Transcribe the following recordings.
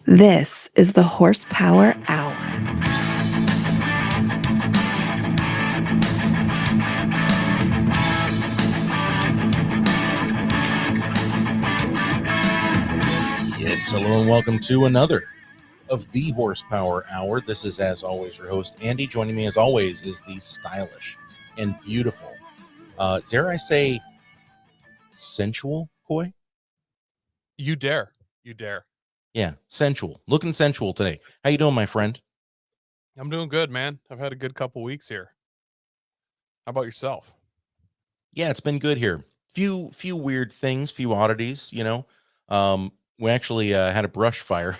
This is the Horsepower Hour. Yes, hello and welcome to another of the Horsepower Hour. This is, as always, your host, Andy. Joining me, as always, is the stylish and beautiful, dare I say, sensual Koi? You dare. You dare. Yeah, sensual. Looking sensual today. How you doing, my friend? I'm doing good, man. I've had a good couple weeks here. How about yourself? Yeah, it's been good here. Few weird things, few oddities, you know. We actually had a brush fire.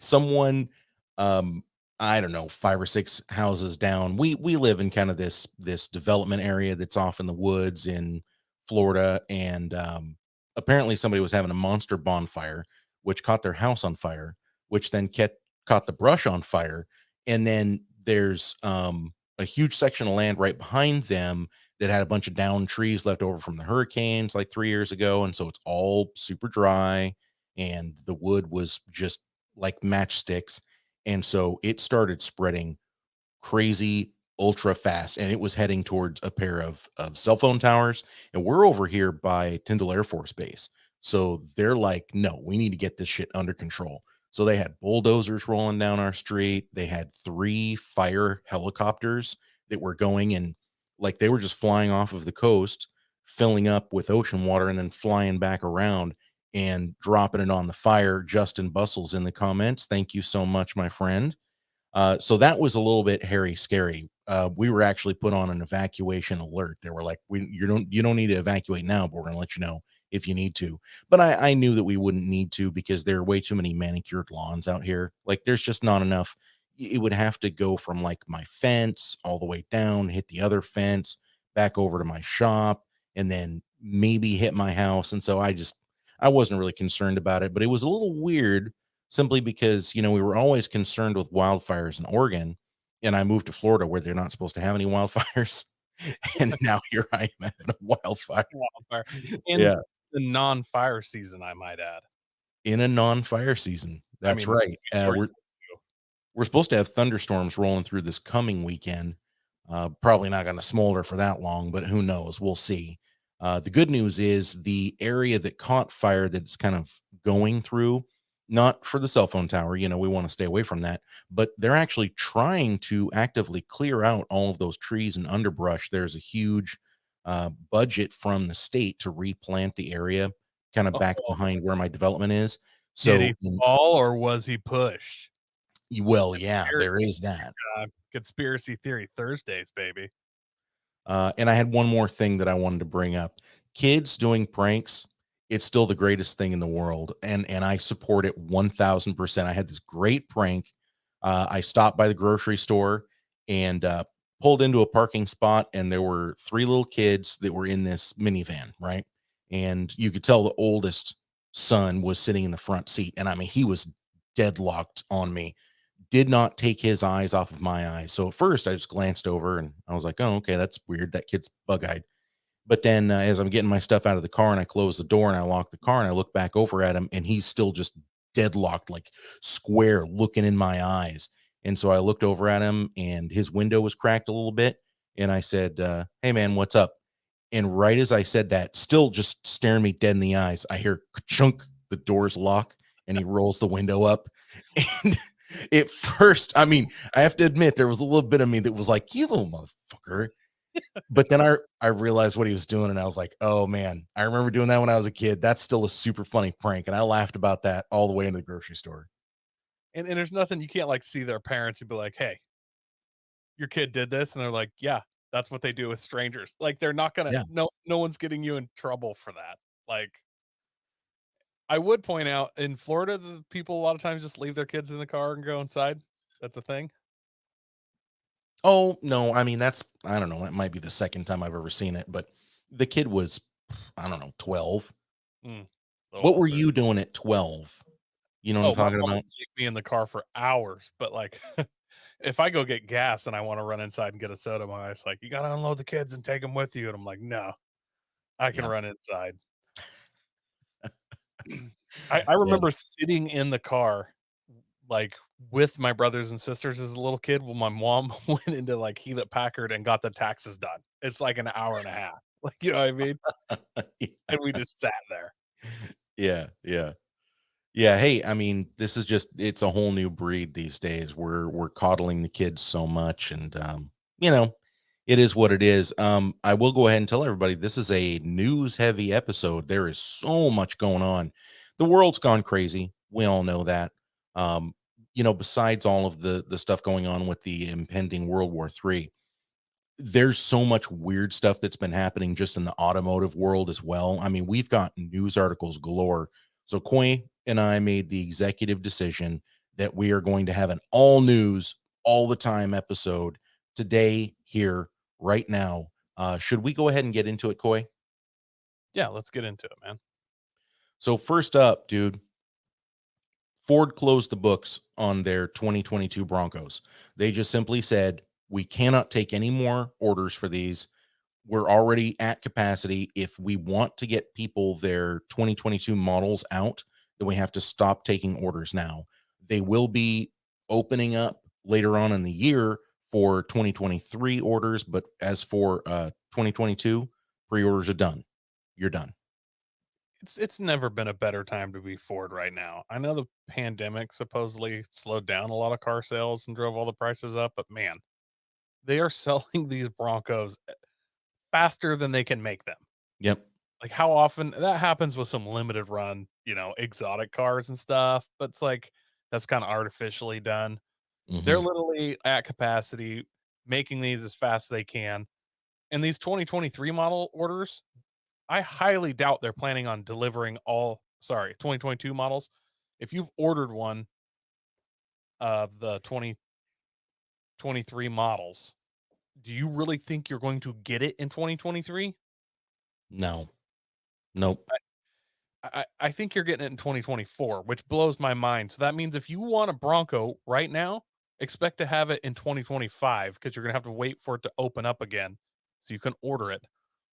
Someone, I don't know, 5 or 6 houses down. We live in kind of this development area that's off in the woods in Florida, and apparently somebody was having a monster bonfire, which caught their house on fire, which then caught the brush on fire, and then there's a huge section of land right behind them that had a bunch of downed trees left over from the hurricanes like 3 years ago, and so it's all super dry, and the wood was just like matchsticks, and so it started spreading crazy ultra fast, and it was heading towards a pair of cell phone towers, and we're over here by Tyndall Air Force Base. So they're like, "No, we need to get this shit under control." So they had bulldozers rolling down our street. They had 3 fire helicopters that were going, and like they were just flying off of the coast, filling up with ocean water and then flying back around and dropping it on the fire. Justin Bustles in the comments. Thank you so much, my friend. So that was a little bit hairy, scary. We were actually put on an evacuation alert. They were like, you don't need to evacuate now, but we're going to let you know if you need to." But I knew that we wouldn't need to because there are way too many manicured lawns out here. Like there's just not enough. It would have to go from like my fence all the way down, hit the other fence, back over to my shop, and then maybe hit my house. And so I wasn't really concerned about it, but it was a little weird simply because, we were always concerned with wildfires in Oregon, and I moved to Florida where they're not supposed to have any wildfires. And now here I am at a wildfire. Wildfire. In Yeah, the non-fire season, I might add. in a non-fire season. I That's mean, right. sure We're supposed to have thunderstorms rolling through this coming weekend. Probably not going to smolder for that long, but who knows? We'll see. The good news is the area that caught fire that it's kind of going through, not for the cell phone tower, we want to stay away from that, but they're actually trying to actively clear out all of those trees and underbrush. There's a huge budget from the state to replant the area kind of back Oh, behind where my development is. did So, he fall or was he pushed? well, yeah, there Conspiracy is that. conspiracy theory Thursdays, baby. And I had one more thing that I wanted to bring up. Kids doing pranks, it's still the greatest thing in the world, and I support it 1000%. I had this great prank. I stopped by the grocery store and pulled into a parking spot, and there were 3 little kids that were in this minivan, right? And you could tell the oldest son was sitting in the front seat, and I mean, he was deadlocked on me, did not take his eyes off of my eyes. So at first I just glanced over and I was like, "Oh, okay, that's weird. That kid's bug-eyed." But then as I'm getting my stuff out of the car and I close the door and I lock the car and I look back over at him and he's still just deadlocked, like square looking in my eyes. And so I looked over at him and his window was cracked a little bit. And I said, "Hey man, what's up?" And right as I said that, still just staring me dead in the eyes, I hear chunk, the doors lock, and he rolls the window up. And at first, I mean, I have to admit, there was a little bit of me that was like, "You little motherfucker." But then I realized what he was doing, and I was like, "Oh man, I remember doing that when I was a kid. That's still a super funny prank." And I laughed about that all the way into the grocery store. And there's nothing you can't like see their parents and be like, "Hey, your kid did this," and they're like, "Yeah, that's what they do with strangers." Like they're not gonna Yeah. no one's getting you in trouble for that. Like I would point out in Florida, the people a lot of times just leave their kids in the car and go inside. That's a thing. Oh, no, I mean, I don't know, that might be the second time I've ever seen it, but the kid was, I don't know, 12. Mm, a little What were older. you doing at 12? You know what I'm Oh, my talking mom about? would leave me in the car for hours, but, like, if I go get gas and I wanna run inside and get a soda, my wife's like, "You gotta unload the kids and take them with you," and I'm like, "No, I can Yeah. run inside." I Yeah. remember sitting in the car, like, with my brothers and sisters as a little kid when my mom went into, like, Hewlett Packard and got the taxes done. It's like an hour and a half. Like, you know what I mean? And we just sat there. Yeah, yeah. Yeah, hey, I mean, this is just it's a whole new breed these days. We're coddling the kids so much and you know, it is what it is. I will go ahead and tell everybody this is a news heavy episode. There is so much going on. The world's gone crazy. We all know that. Um, besides all of the stuff going on with the impending World War III, there's so much weird stuff that's been happening just in the automotive world as well. I mean, we've got news articles galore. So Coy and I made the executive decision that we are going to have an all news all the time episode today here right now. Should we go ahead and get into it, Coy? Yeah, let's get into it, man. So first up, dude, Ford closed the books on their 2022 Broncos. They just simply said, we cannot take any more orders for these. We're already at capacity. If we want to get people their 2022 models out, then we have to stop taking orders now. They will be opening up later on in the year for 2023 orders, but as for 2022, pre-orders are done. You're done. It's never been a better time to be Ford right now. I know the pandemic supposedly slowed down a lot of car sales and drove all the prices up, but man, they are selling these Broncos faster than they can make them. Yep. Like, how often that happens with some limited run, exotic cars and stuff, but it's like that's kind of artificially done. They're Hmm. literally at capacity, making these as fast as they can. And these 2023 model orders, I highly doubt they're planning on delivering 2022 models. If you've ordered one of the 2023 models, do you really think you're going to get it in 2023? No. Nope. I think you're getting it in 2024, which blows my mind. So that means if you want a Bronco right now, expect to have it in 2025 because you're going to have to wait for it to open up again so you can order it.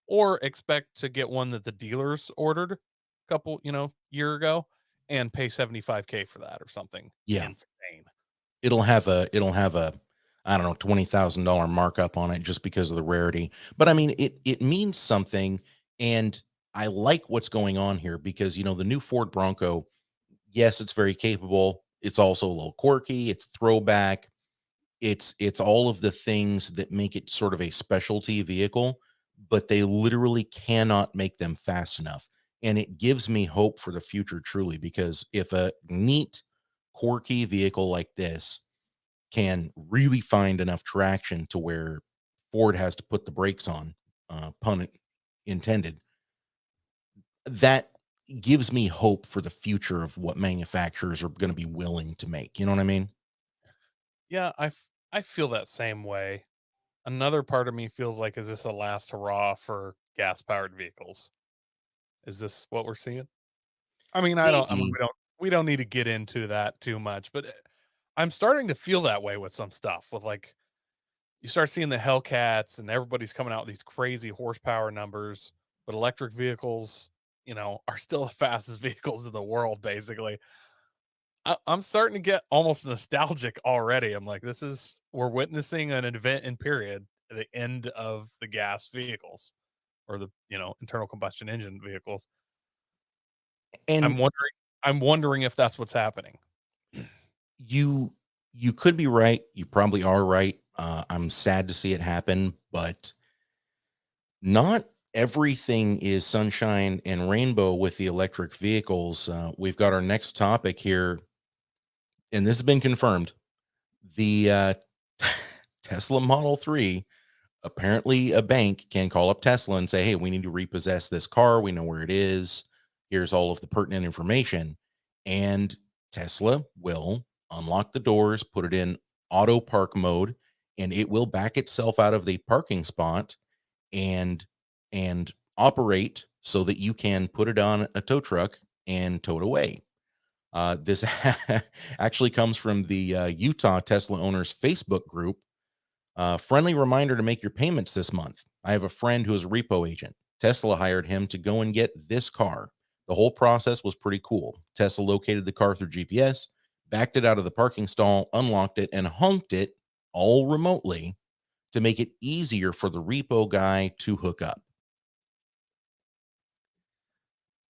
Or expect to get one that the dealers ordered a couple, year ago and pay 75K for that or something Yeah. insane. It'll have a I don't know, $20,000 markup on it just because of the rarity. But I mean, it means something, and I like what's going on here because the new Ford Bronco, yes, it's very capable. It's also a little quirky, it's throwback. It's all of the things that make it sort of a specialty vehicle, but they literally cannot make them fast enough. And it gives me hope for the future truly because if a neat quirky vehicle like this can really find enough traction to where Ford has to put the brakes on, pun intended, that gives me hope for the future of what manufacturers are going to be willing to make. You know what I mean? Yeah, I feel that same way. Another part of me feels like, is this a last hurrah for gas powered vehicles? Is this what we're seeing? I mean, Maybe. we don't need to get into that too much, but I'm starting to feel that way with some stuff. With like, you start seeing the Hellcats, and everybody's coming out with these crazy horsepower numbers, but electric vehicles, are still the fastest vehicles in the world. Basically, I'm starting to get almost nostalgic already. I'm like, we're witnessing an event in period, the end of the gas vehicles or the internal combustion engine vehicles. And I'm wondering I'm wondering if that's what's happening. you you could be right. You probably are right. I'm sad to see it happen, but not everything is sunshine and rainbow with the electric vehicles. We've got our next topic here, and this has been confirmed. The Tesla Model 3, apparently, a bank can call up Tesla and say, hey, we need to repossess this car. We know where it is. Here's all of the pertinent information. And Tesla will unlock the doors, put it in auto park mode, and it will back itself out of the parking spot and operate so that you can put it on a tow truck and tow it away. This actually comes from the Utah Tesla owners Facebook group. Friendly reminder to make your payments this month. I have a friend who is a repo agent. Tesla hired him to go and get this car. The whole process was pretty cool. Tesla located the car through GPS, backed it out of the parking stall, unlocked it, and honked it all remotely to make it easier for the repo guy to hook up.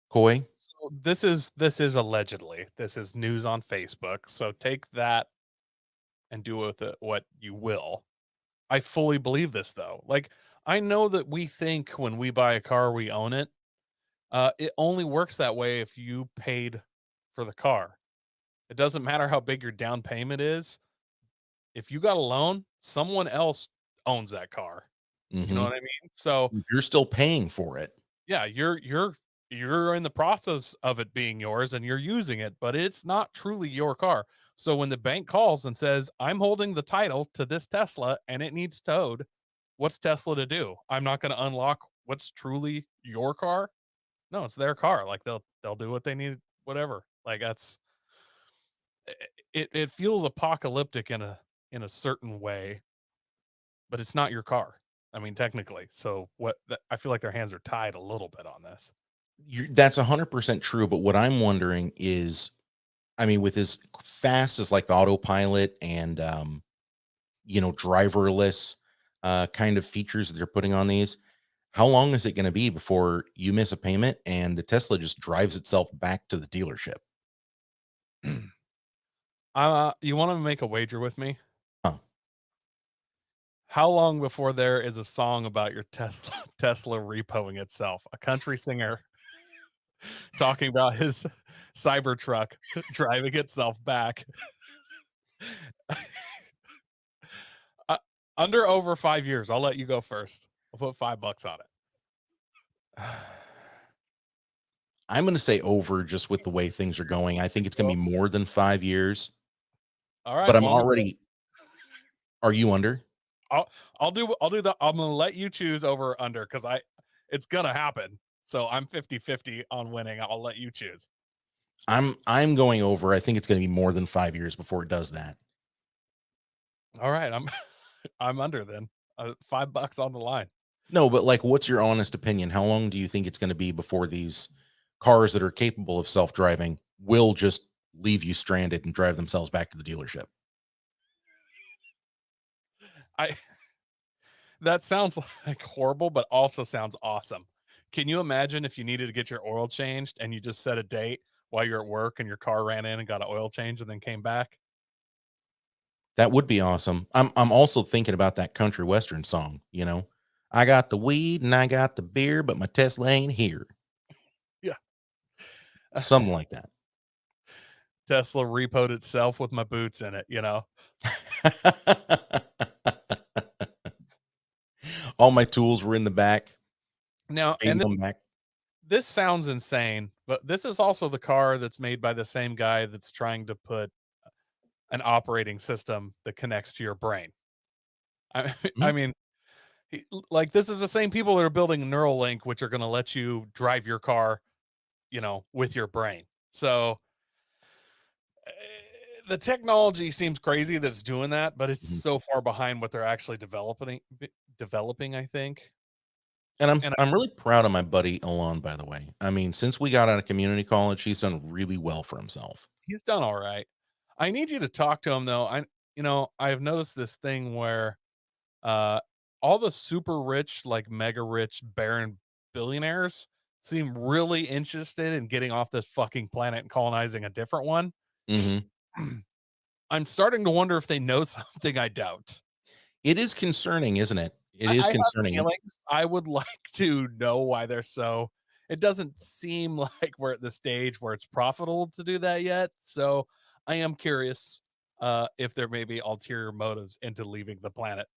Coy, So this is allegedly. This is news on Facebook. So take that and do with it what you will. I fully believe this though. Like I know that we think when we buy a car we own it. It only works that way if you paid for the car. It doesn't matter how big your down payment is. If you got a loan, someone else owns that car. You know mhm, what I mean? So if you're still paying for it, yeah, you're in the process of it being yours and you're using it, but it's not truly your car. So when the bank calls and says, "I'm holding the title to this Tesla and it needs towed," what's Tesla to do? I'm not going to unlock what's truly your car. No, it's their car. Like they'll do what they need, whatever. Like that's it feels apocalyptic in a certain way, but it's not your car. I mean, technically. So I feel like their hands are tied a little bit on this. that's 100% true. But what I'm wondering is, I mean, with as fast as like the autopilot and, driverless kind of features that they're putting on these, how long is it going to be before you miss a payment and the Tesla just drives itself back to the dealership? You want to make a wager with me? Huh. How long before there is a song about your Tesla Tesla repoing itself? A country singer talking about his Cybertruck driving itself back. Uh, under over 5 years. I'll let you go first. I'll put $5 on it. I'm going to say over just with the way things are going. I think it's going to be more than 5 years, All but right. I'm Well, I'm gonna already, are you under? I'll I'll do the I'm gonna let you choose over or under because I it's gonna happen. So I'm 50-50 on winning. I'll let you choose. I'm going over. I think it's going to be more than 5 years before it does that. All right, I'm I'm under then. $5 on the line. No, but like, what's your honest opinion? How long do you think it's going to be before these cars that are capable of self-driving will just leave you stranded and drive themselves back to the dealership? I that sounds like horrible, but also sounds awesome. Can you imagine if you needed to get your oil changed and you just set a date while you're at work and your car ran in and got an oil change and then came back? That would be awesome. I'm also thinking about that country western song, I got the weed and I got the beer, but my Tesla ain't here. Yeah. Something like that. Tesla repoed itself with my boots in it, you know? All my tools were in the back. Now, Gave and them back. this sounds insane, but this is also the car that's made by the same guy that's trying to put an operating system that connects to your brain. I I Mhm. mean, like this is the same people that are building Neuralink, which are going to let you drive your car, with your brain. So eh, the technology seems crazy that's doing that, but it's Mhm. so far behind what they're actually developing, I think. And I'm And I'm really proud of my buddy Elon, by the way. I mean, since we got out of community college, he's done really well for himself. he's done all right. I need you to talk to him though. I've noticed this thing where uh all the super rich, like mega rich baron billionaires seem really interested in getting off this fucking planet and colonizing a different one. Mhm. I'm starting to wonder if they know something I doubt. It is concerning, isn't it? It I is have concerning. feelings. I would like to know why they're so it doesn't seem like we're at the stage where it's profitable to do that yet. So I am curious if there may be ulterior motives into leaving the planet.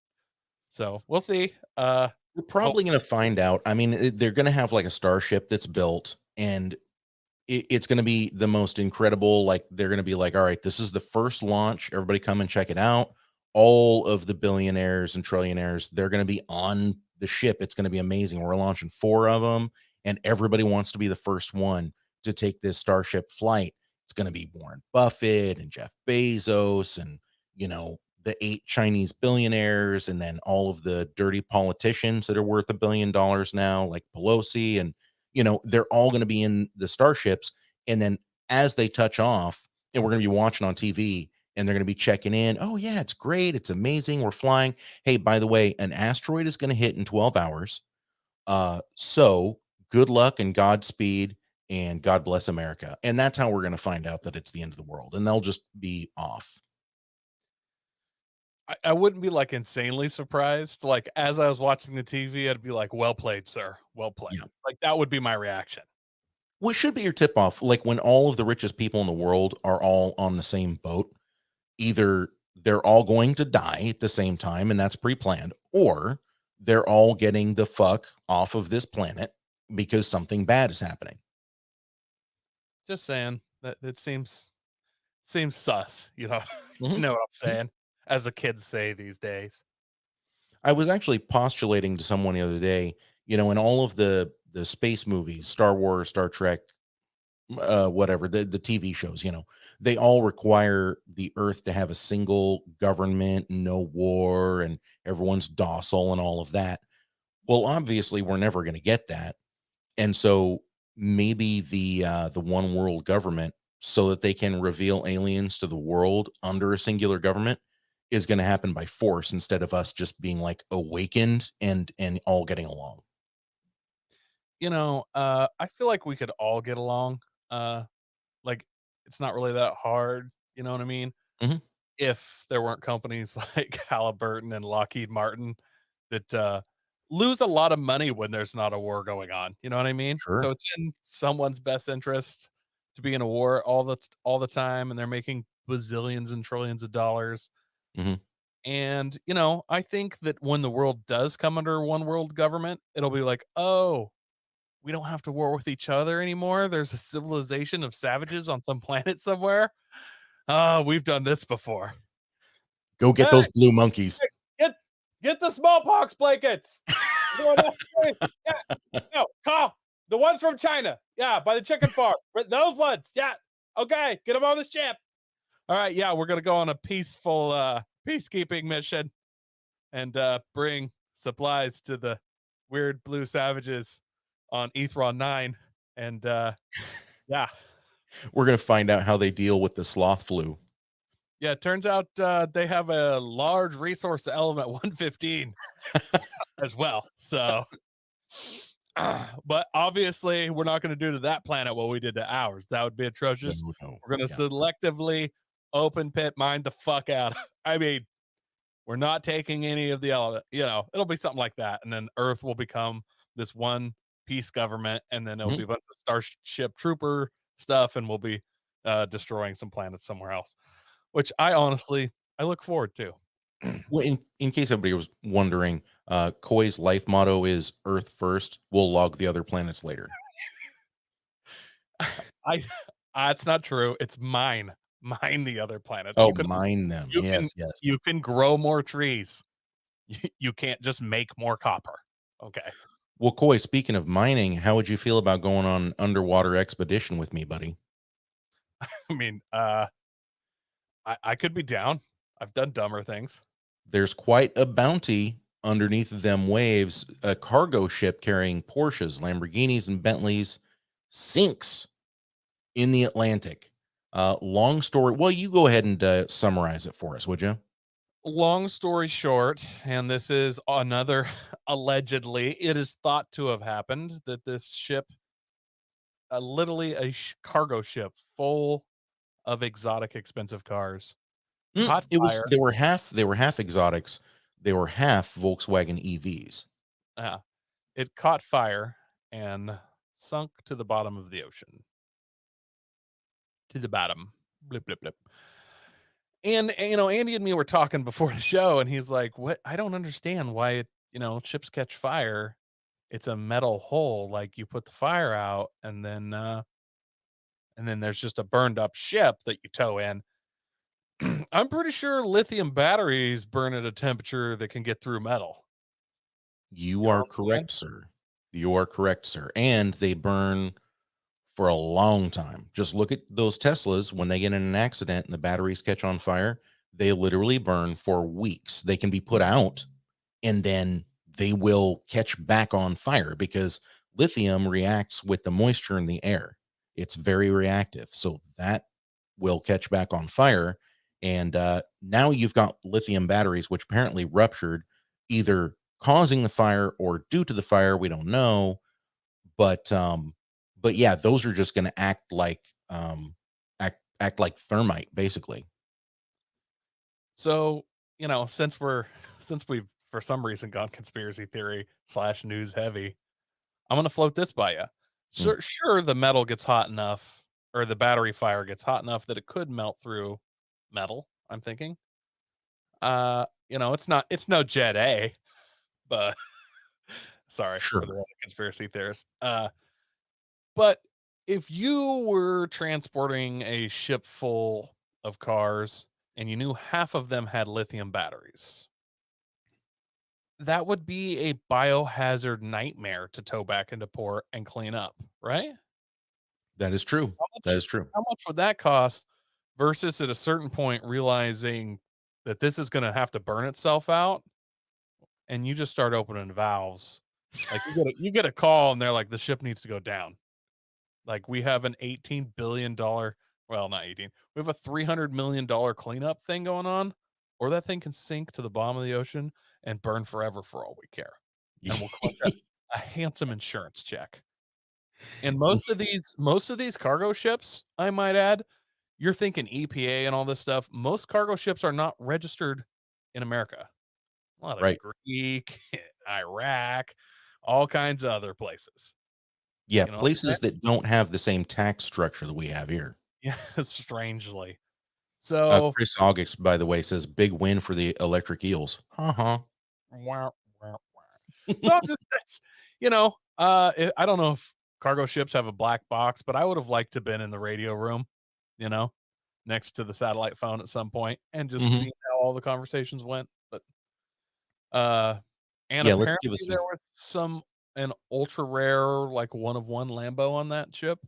So we'll see. We're Hope probably gonna find out. I mean, they're gonna have like a starship that's built, and it's going to be the most incredible. Like, they're going to be like, all right, this is the first launch, everybody come and check it out. All of the billionaires and trillionaires, they're going to be on the ship. It's going to be amazing. We're launching 4 of them, and everybody wants to be the first one to take this starship flight. It's going to be Warren Buffett and Jeff Bezos and, the 8 Chinese billionaires, and then all of the dirty politicians that are worth $1 billion now, like Pelosi, and they're all going to be in the starships. And then as they touch off, and we're going to be watching on TV, and they're going to be checking in. Oh, yeah, it's great. It's amazing. We're flying. Hey, by the way, an asteroid is going to hit in 12 hours. So good luck and Godspeed and God bless America. And that's how we're going to find out that it's the end of the world. And they'll just be off. I wouldn't be like insanely surprised. Like as I was watching the TV, I'd be like, "Well played, sir. Well played." Yeah. Like that would be my reaction. What should be your tip off? Like when all of the richest people in the world are all on the same boat, either they're all going to die at the same time, and that's pre-planned, or they're all getting the fuck off of this planet because something bad is happening. Just saying that it seems sus. You know, you Mhm. know what I'm saying? As the kids say these days. I was actually postulating to someone the other day, in all of the space movies, Star Wars, Star Trek, whatever, the TV shows, they all require the Earth to have a single government, no war, and everyone's docile and all of that. Well, obviously, we're never going to get that. And so maybe the one world government, so that they can reveal aliens to the world under a singular government, is going to happen by force instead of us just being like awakened and all getting along. I feel like we could all get along. Uh, like it's not really that hard. You know what I mean? Mhm. If there weren't companies like Halliburton and Lockheed Martin that lose a lot of money when there's not a war going on. You know what I mean? Sure. So it's in someone's best interest to be in a war all the time, and they're making bazillions and trillions of dollars. Mhm. And I think that when the world does come under one world government, it'll be like, oh, we don't have to war with each other anymore. There's a civilization of savages on some planet somewhere. Oh, we've done this before. Go get Hey, those blue monkeys. get get the smallpox blankets. We're going upstairs. Yeah, no, call the ones from China. Yeah, by the chicken farm. But those ones. Yeah. Okay, get them on this ship. All right, yeah, we're gonna go on a peaceful peacekeeping mission and bring supplies to the weird blue savages on Ethron 9. And yeah. We're going to find out how they deal with the sloth flu. Yeah, it turns out they have a large resource element 115 as well. So but obviously, we're not gonna do to that planet what we did to ours. That would be atrocious. No, no. We're gonna Yeah. selectively open pit mine the fuck out. I mean, we're not taking any of the element, it'll be something like that, and then Earth will become this one peace government, and then it'll Mhm. be a bunch of Starship Trooper stuff, and we'll be, destroying some planets somewhere else, which I look forward to. Well, in case everybody was wondering, Koi's life motto is Earth first. We'll log the other planets later. I That's not true. It's mine. Mine the other planets. Oh, mine them. You can Yes, yes. you can grow more trees. You can't just make more copper. Okay. Well, Koi, speaking of mining, how would you feel about going on an underwater expedition with me, buddy? I mean, I could be down. I've done dumber things. There's quite a bounty underneath them waves. A cargo ship carrying Porsches, Lamborghinis, and Bentleys sinks in the Atlantic. Long story. Well, you go ahead and summarize it for us, would you? Long story short, and this is another allegedly, it is thought to have happened that this ship, literally a cargo ship full of exotic, expensive cars, caught It was fire. they were half exotics. They were half Volkswagen EVs. Uh, it caught fire and sunk to the bottom of the ocean. To the bottom. Blip, blip, blip. And, Andy and me were talking before the show, and he's like, "What? I don't understand why ships catch fire. It's a metal hole. Like you put the fire out, and then there's just a burned up ship that you tow in." I'm pretty sure lithium batteries burn at a temperature that can get through metal. You You know are what I'm saying? correct, sir. You are correct, sir. And they burn for a long time. Just look at those Teslas when they get in an accident and the batteries catch on fire. They literally burn for weeks. They can be put out and then they will catch back on fire because lithium reacts with the moisture in the air. It's very reactive. So that will catch back on fire. And now you've got lithium batteries, which apparently ruptured, either causing the fire or due to the fire. We don't know. But yeah, those are just going to act like thermite, basically. So, since since we've for some reason gone conspiracy theory slash news heavy, I'm gonna float this by you. Mm, Sure, the metal gets hot enough, or the battery fire gets hot enough that it could melt through metal. I'm thinking. It's no Jet A, but sorry for the sure. other conspiracy theorists. But if you were transporting a ship full of cars and you knew half of them had lithium batteries, that would be a biohazard nightmare to tow back into port and clean up, right? That is true. How That much is true. how much would that cost versus at a certain point realizing that this is gonna have to burn itself out and you just start opening valves. Like you get a call and they're like, the ship needs to go down. Like we have an $18 billion, well, not 18, we have a $300 million cleanup thing going on, or that thing can sink to the bottom of the ocean and burn forever for all we care. And we'll collect a handsome insurance check. And most of these cargo ships, I might add, you're thinking EPA and all this stuff. Most cargo ships are not registered in America. A lot of Right. Greek, Iraq, all kinds of other places. Yeah, You know what I'm saying? places that don't have the same tax structure that we have here. Yeah, strangely. So, Chris August, by the way, says big win for the electric eels. Uh-huh. wah, wah, wah. So I'm just that's I don't know if cargo ships have a black box, but I would have liked to been in the radio room, you know, next to the satellite phone at some point and just Hmm. see how all the conversations went. But uh and Yeah, let's give apparently us there some. was an ultra rare, like one of one Lambo on that ship.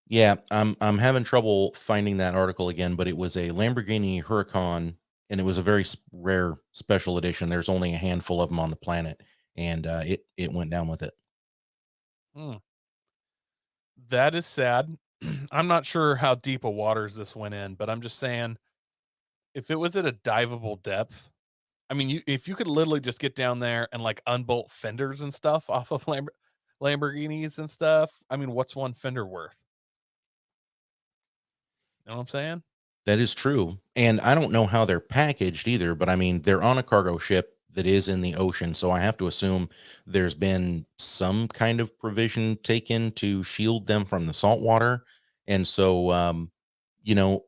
Yeah, I'm having trouble finding that article again, but it was a Lamborghini Huracan, and it was a very rare special edition. There's only a handful of them on the planet, and it went down with it. Hmm. That is sad. I'm not sure how deep of waters this went in, but I'm just saying if it was at a diveable depth, I mean, if you could literally just get down there and like unbolt fenders and stuff off of Lamborghinis and stuff. I mean, what's one fender worth? You know what I'm saying? That is true, and I don't know how they're packaged either, but I mean, they're on a cargo ship that is in the ocean, so I have to assume there's been some kind of provision taken to shield them from the salt water, and so, you know,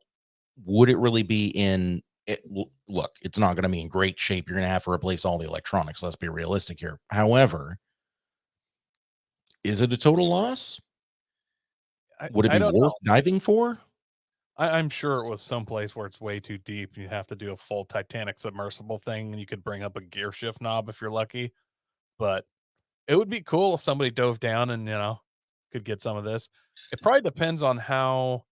would it really be in it? Look, it's not going to be in great shape. You're going to have to replace all the electronics. Let's be realistic here. However, is it a total loss? Would it I be don't know. worth diving for? I'm sure it was someplace where it's way too deep. You have to do a full Titanic submersible thing, and you could bring up a gear shift knob if you're lucky. But it would be cool if somebody dove down and could get some of this. It probably depends on how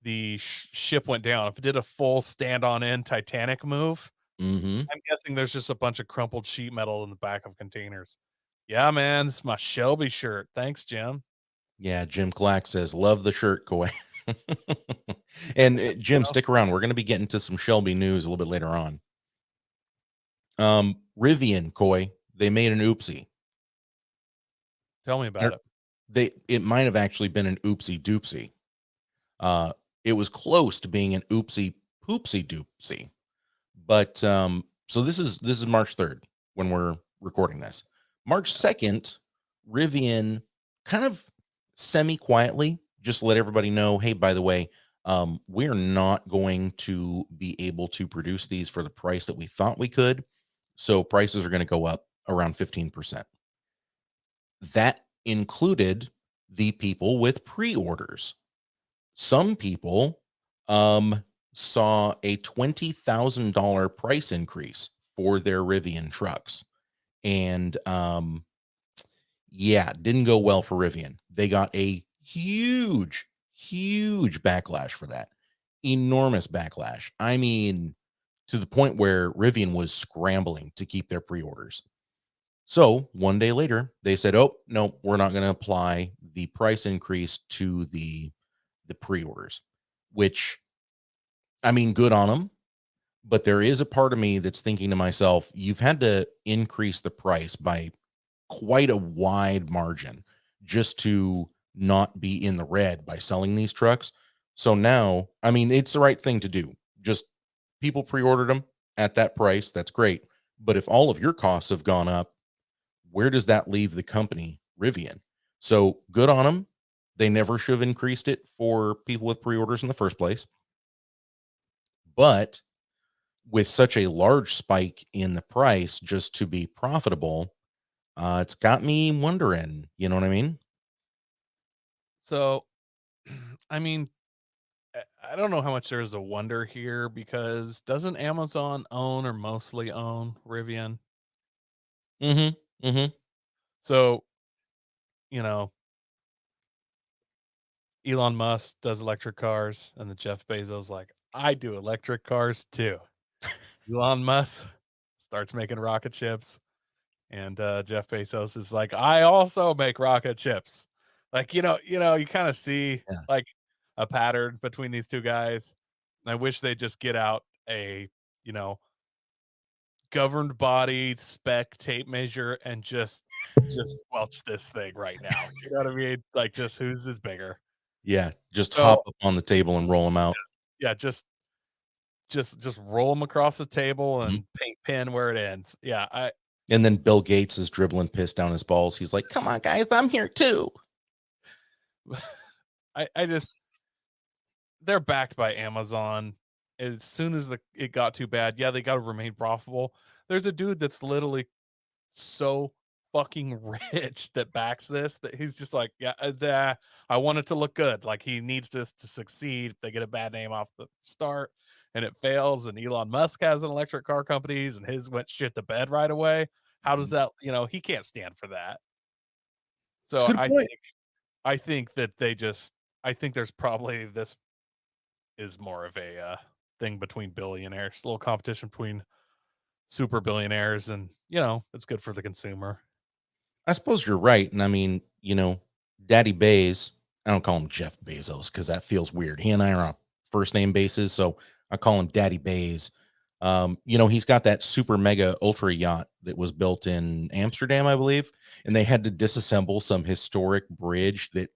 the ship went down. If it did a full stand on end Titanic move, Hmm. I'm guessing there's just a bunch of crumpled sheet metal in the back of containers. Yeah, man, this is my Shelby shirt. Thanks, Jim. Yeah, Jim Clack says, "Love the shirt, Koi." And Jim, Well, stick around. We're going to be getting to some Shelby news a little bit later on. Rivian, Koi, they made an oopsie. tell me about it. It might have actually been an oopsie doopsie. Uh, it was close to being an oopsie poopsie doopsie. But so this is March 3rd when we're recording this. March 2nd, Rivian kind of semi quietly just let everybody know, hey, by the way, we're not going to be able to produce these for the price that we thought we could. So prices are going to go up around 15%. That included the people with pre-orders. Some people saw a $20,000 price increase for their Rivian trucks. And yeah, didn't go well for Rivian. They got a huge backlash for that. Enormous backlash. I mean, to the point where Rivian was scrambling to keep their pre-orders. So one day later, they said, "Oh no, we're not going to apply the price increase to the pre-orders," which I mean, good on them. But there is a part of me that's thinking to myself, you've had to increase the price by quite a wide margin just to not be in the red by selling these trucks. So now, I mean, it's the right thing to do. Just people pre-ordered them at that price. That's great. But if all of your costs have gone up, where does that leave the company, Rivian? So good on them. They never should have increased it for people with pre-orders in the first place. But with such a large spike in the price just to be profitable, it's got me wondering, you know what I mean? So, I mean, I don't know how much there's a wonder here because doesn't Amazon own or mostly own Rivian? Mhm. Mhm. So, you know, Elon Musk does electric cars, and then Jeff Bezos like, I do electric cars too. Elon Musk starts making rocket ships, and Jeff Bezos is like, I also make rocket ships. Like, you kind of see Yeah. like a pattern between these two guys. I wish they just get out a, you know, governed body spec tape measure and just squelch this thing right now. You know what I mean? Like just whose is bigger. Yeah, just hop So up on the table and roll them out. yeah, just roll them across the table Mhm. and paint pin where it ends. Yeah, And then Bill Gates is dribbling piss down his balls. He's like, "Come on, guys, I'm here too." I just they're backed by Amazon. As soon as it got too bad, yeah, they got to remain profitable. There's a dude that's literally so fucking rich that backs this that he's just like, yeah, I want it to look good. Like he needs this to succeed. If they get a bad name off the start and it fails, and Elon Musk has an electric car companies and his went shit to bed right away. How does Mhm. that, he can't stand for that. It's a So good point. I think that I think there's probably this is more of a thing between billionaires, a little competition between super billionaires, and it's good for the consumer. I suppose you're right. And I mean, Daddy Bays, I don't call him Jeff Bezos because that feels weird. He and I are on first name basis. So I call him Daddy Bays. He's got that super mega ultra yacht that was built in Amsterdam, I believe. And they had to disassemble some historic bridge and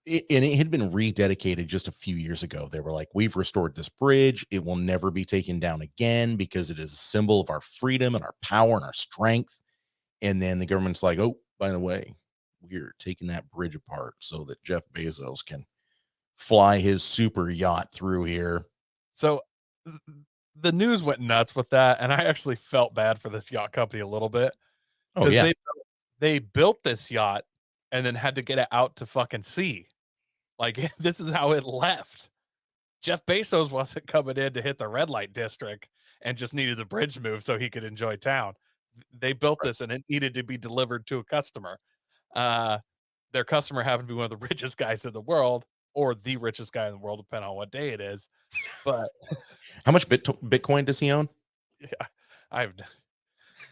it had been rededicated just a few years ago. They were like, we've restored this bridge. It will never be taken down again because it is a symbol of our freedom and our power and our strength. And then the government's like, oh, by the way, we're taking that bridge apart so that Jeff Bezos can fly his super yacht through here. So th- the news went nuts with that, and I actually felt bad for this yacht company a little bit Oh, because yeah. they built this yacht and then had to get it out to fucking sea. Like this is how it left. Jeff Bezos wasn't coming in to hit the red light district and just needed the bridge moved so he could enjoy town. They built Right. this and it needed to be delivered to a customer. Uh, their customer happened to be one of the richest guys in the world, or the richest guy in the world, depending on what day it is. But How much Bitcoin does he own? yeah, I've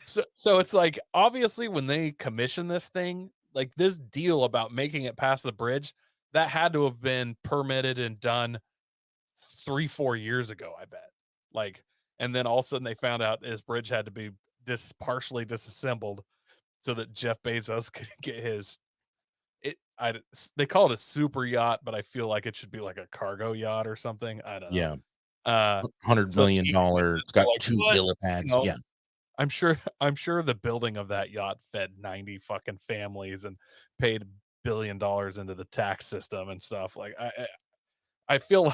so it's like obviously when they commission this thing, like this deal about making it past the bridge, that had to have been permitted and done 3-4 years ago, I bet. Like, and then all of a sudden they found out this bridge had to be partially disassembled so that Jeff Bezos could get his they call it a super yacht, but I feel like it should be like a cargo yacht or something. I don't know. Yeah. Uh, $100 so that million. he can use it. It's They're got like, two what? You helipads. know, Yeah. I'm sure the building of that yacht fed 90 fucking families and paid $1 billion into the tax system and stuff. Like I feel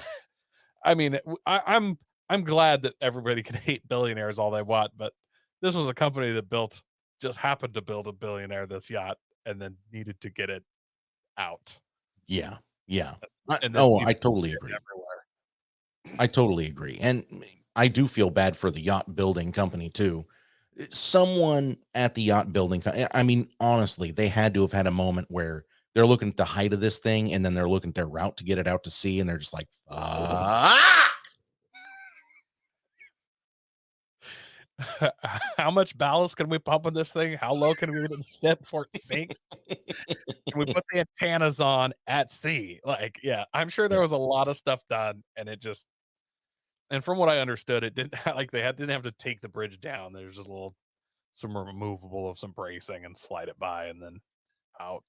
I mean, I'm glad that everybody can hate billionaires all they want, but this was a company that just happened to build a billionaire this yacht and then needed to get it out Yeah. Yeah. and then Oh, needed I to totally get it agree. everywhere. I totally agree. And I do feel bad for the yacht building company too. Someone at the yacht building, I mean, honestly, they had to have had a moment where they're looking at the height of this thing and then they're looking at their route to get it out to sea and they're just like, fuck. How much ballast can we pump in this thing? How low can we let it sit before it sinks? Can we put the antennas on at sea? Like, yeah, I'm sure Yeah. there was a lot of stuff done, and it just and from what I understood, it didn't like didn't have to take the bridge down. There's just a little some removable of some bracing and slide it by and then out.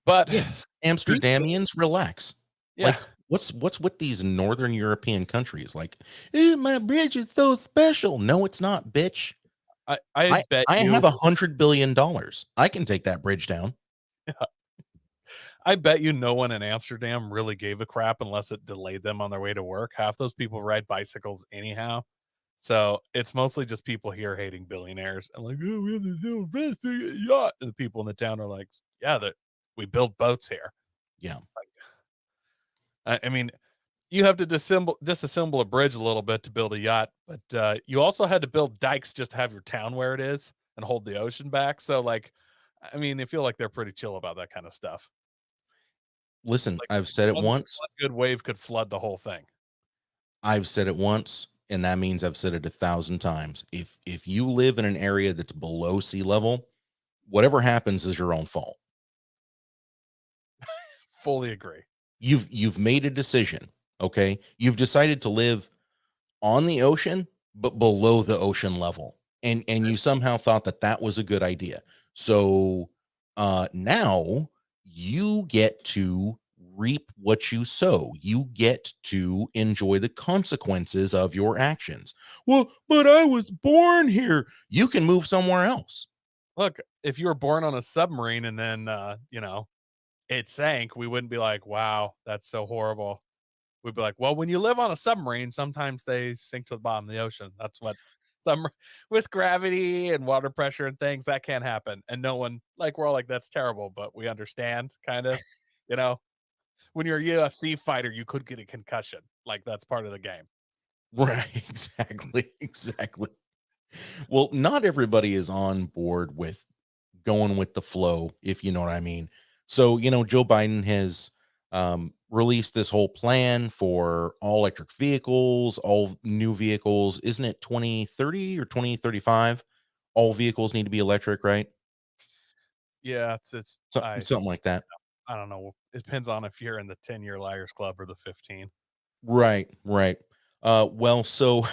But Yeah. speaking of, Amsterdamians, relax. yeah, Like, what's with these Northern European countries? Like, "Eh, my bridge is so special." No, it's not, bitch. I bet I you have $100 billion. I can take that bridge down. I bet you no one in Amsterdam really gave a crap unless it delayed them on their way to work. Half those people ride bicycles anyhow. So it's mostly just people here hating billionaires and like, oh, we have this little fancy yacht. And the people in the town are like, yeah, that we build boats here. Yeah. I mean, you have to disassemble a bridge a little bit to build a yacht, but you also had to build dikes just to have your town where it is and hold the ocean back. So, like, I mean, they feel like they're pretty chill about that kind of stuff. Listen, Like, I've said it once. one good wave could flood the whole thing. I've said it once, and that means I've said it 1,000 times. If you live in an area that's below sea level, whatever happens is your own fault. Fully agree. You've made a decision, okay? You've decided to live on the ocean, but below the ocean level. And you somehow thought that that was a good idea. So now you get to reap what you sow. You get to enjoy the consequences of your actions. Well, but I was born here. You can move somewhere else. Look, if you were born on a submarine and then, it sank, we wouldn't be like, wow, that's so horrible. We'd be like, well, when you live on a submarine, sometimes they sink to the bottom of the ocean. That's what some with gravity and water pressure and things that can't happen. And no one like we're all like, that's terrible, but we understand kind of, you know, when you're a UFC fighter, you could get a concussion. Like that's part of the game. Right, exactly, exactly. Well, not everybody is on board with going with the flow, if you know what I mean. So, Joe Biden has released this whole plan for all electric vehicles, all new vehicles. Isn't it 2030 or 2035? All vehicles need to be electric, right? Yeah, it's Something like that. I don't know. It depends on if you're in the 10-year liars club or the 15. Right, right. Well, so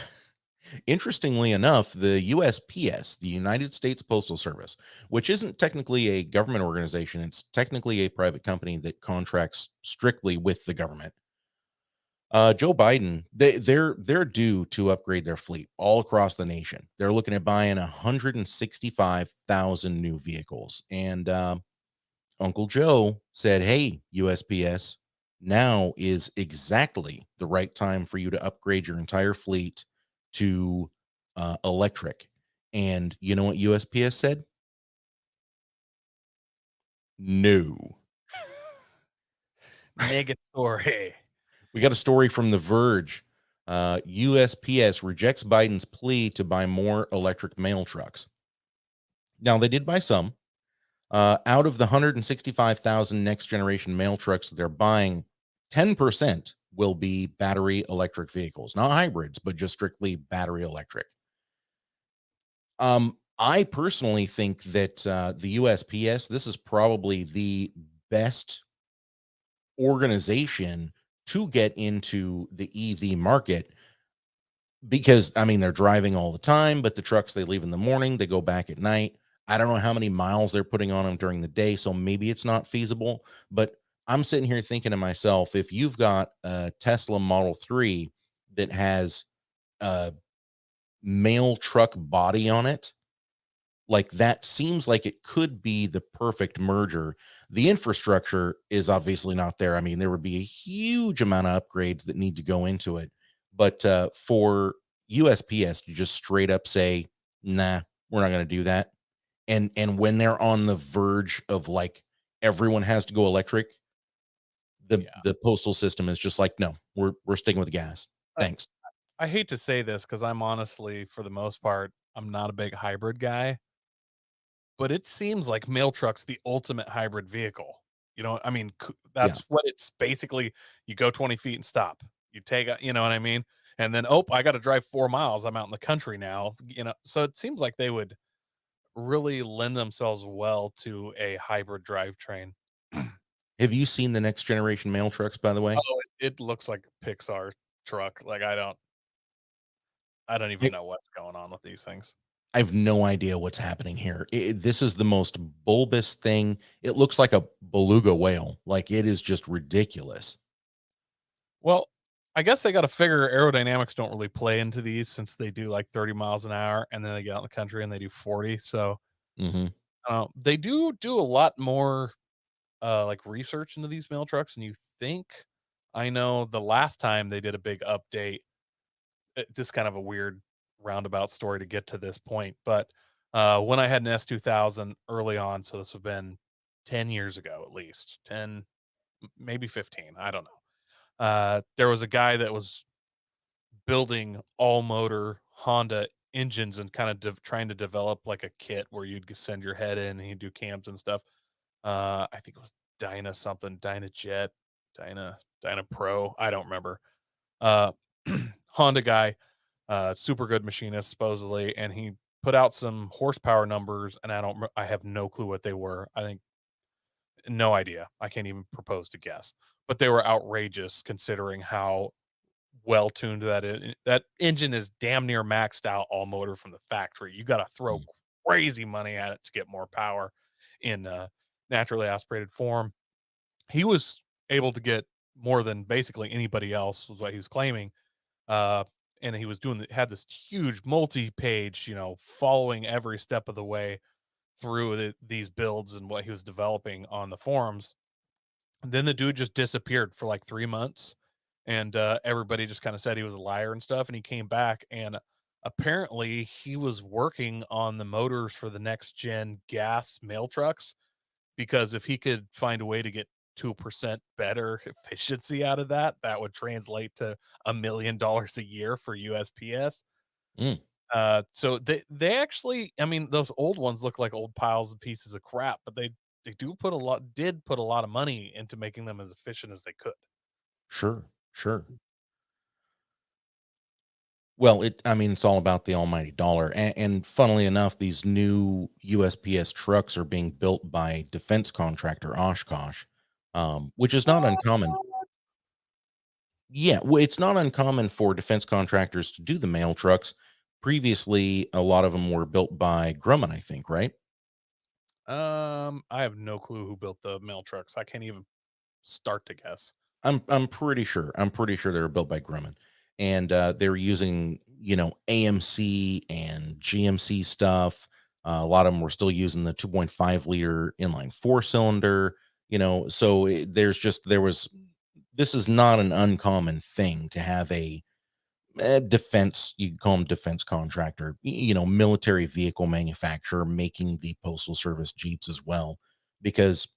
interestingly enough, the USPS, the United States Postal Service, which isn't technically a government organization, it's technically a private company that contracts strictly with the government. Joe Biden, they're due to upgrade their fleet all across the nation. They're looking at buying 165,000 new vehicles, and Uncle Joe said, "Hey, USPS, now is exactly the right time for you to upgrade your entire fleet to electric." And you know what USPS said? No. Negatory. We got a story from The Verge. USPS rejects Biden's plea to buy more electric mail trucks. Now, they did buy some. Out of the 165,000 next generation mail trucks that they're buying, 10% will be battery electric vehicles, not hybrids, but just strictly battery electric. I personally think that the USPS, this is probably the best organization to get into the EV market because I mean they're driving all the time, but the trucks they leave in the morning, they go back at night. I don't know how many miles they're putting on them during the day, so maybe it's not feasible. But I'm sitting here thinking to myself, if you've got a Tesla Model 3 that has a mail truck body on it, like that seems like it could be the perfect merger. The infrastructure is obviously not there. I mean, there would be a huge amount of upgrades that need to go into it. But for USPS to just straight up say, "Nah, we're not going to do that," and when they're on the verge of like everyone has to go electric, Yeah. the postal system is just like, "No, we're sticking with the gas. I, Thanks." I hate to say this because I'm honestly, for the most part, I'm not a big hybrid guy, but it seems like mail truck's the ultimate hybrid vehicle. I mean, Yeah, that's what it's basically. You go 20 feet and stop. You take a, you know what I mean? and then, oh, I got to drive 4 miles. I'm out in the country now. So it seems like they would really lend themselves well to a hybrid drivetrain. Have you seen the next generation mail trucks, by the way? Oh, it looks like a Pixar truck. Like I don't even know what's going on with these things. I have no idea what's happening here. This is the most bulbous thing. It looks like a beluga whale. Like it is just ridiculous. Well, I guess they got to figure aerodynamics don't really play into these since they do like 30 miles an hour and then they get out in the country and they do 40. So Hmm. they do a lot more like research into these mail trucks than you think. I know the last time they did a big update, just kind of a weird roundabout story to get to this point. But when I had an S2000 early on, so this would have been 10 years ago at least, 10, maybe 15. I don't know. There was a guy that was building all motor Honda engines and kind of trying to develop like a kit where you'd send your head in and he'd do cams and stuff. I think it was Dyna something, Dyna Jet, Dyna Pro. I don't remember. Uh, Honda guy, super good machinist supposedly, and he put out some horsepower numbers, and I have no clue what they were. I think no idea. I can't even propose to guess, but they were outrageous considering how well tuned that engine is. Damn near maxed out all motor from the factory. You got to throw crazy money at it to get more power in naturally aspirated form. He was able to get more than basically anybody else was what he was claiming. Uh, and he was had this huge multi-page, following every step of the way through these builds and what he was developing on the forums. And then the dude just disappeared for like 3 months, and everybody just kind of said he was a liar and stuff. And he came back, and apparently he was working on the motors for the next gen gas mail trucks because if he could find a way to get 2% better efficiency out of that, that would translate to $1 million a year for USPS. Mm, So they actually, I mean, those old ones look like old piles of pieces of crap, but they did put a lot of money into making them as efficient as they could. sure, sure. Well, I mean, it's all about the almighty dollar. And funnily enough, these new USPS trucks are being built by defense contractor Oshkosh, which is not uncommon. Yeah, well, it's not uncommon for defense contractors to do the mail trucks. Previously, a lot of them were built by Grumman, I think, right? I have no clue who built the mail trucks. I can't even start to guess. I'm pretty sure. I'm pretty sure they were built by Grumman, and they were using AMC and GMC stuff. A lot of them were still using the 2.5 liter inline four cylinder. So there was. This is not an uncommon thing to have a defense. You can call them defense contractor. Military vehicle manufacturer making the postal service Jeeps as well, because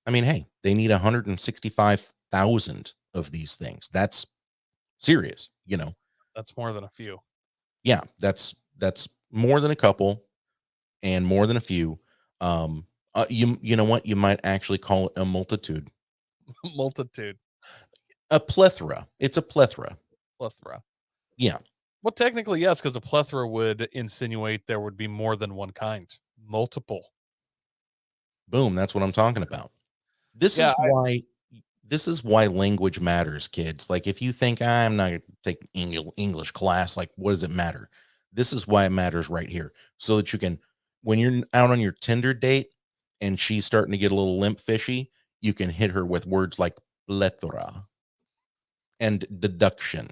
I mean, hey, they need 165,000 of these things. That's serious. That's more than a few. Yeah, that's more than a couple and more than a few. You know what? You might actually call it a multitude, Multitude, a plethora. It's a plethora. plethora. Yeah, Well, technically, yes, because a plethora would insinuate there would be more than one kind, multiple. boom. That's what I'm talking about. This Yeah, is why. This is why language matters, kids. Like, if you think I'm not going to take English class, like, what does it matter? This is why it matters right here, so that you can, when you're out on your Tinder date and she's starting to get a little limp fishy, you can hit her with words like plethora and deduction.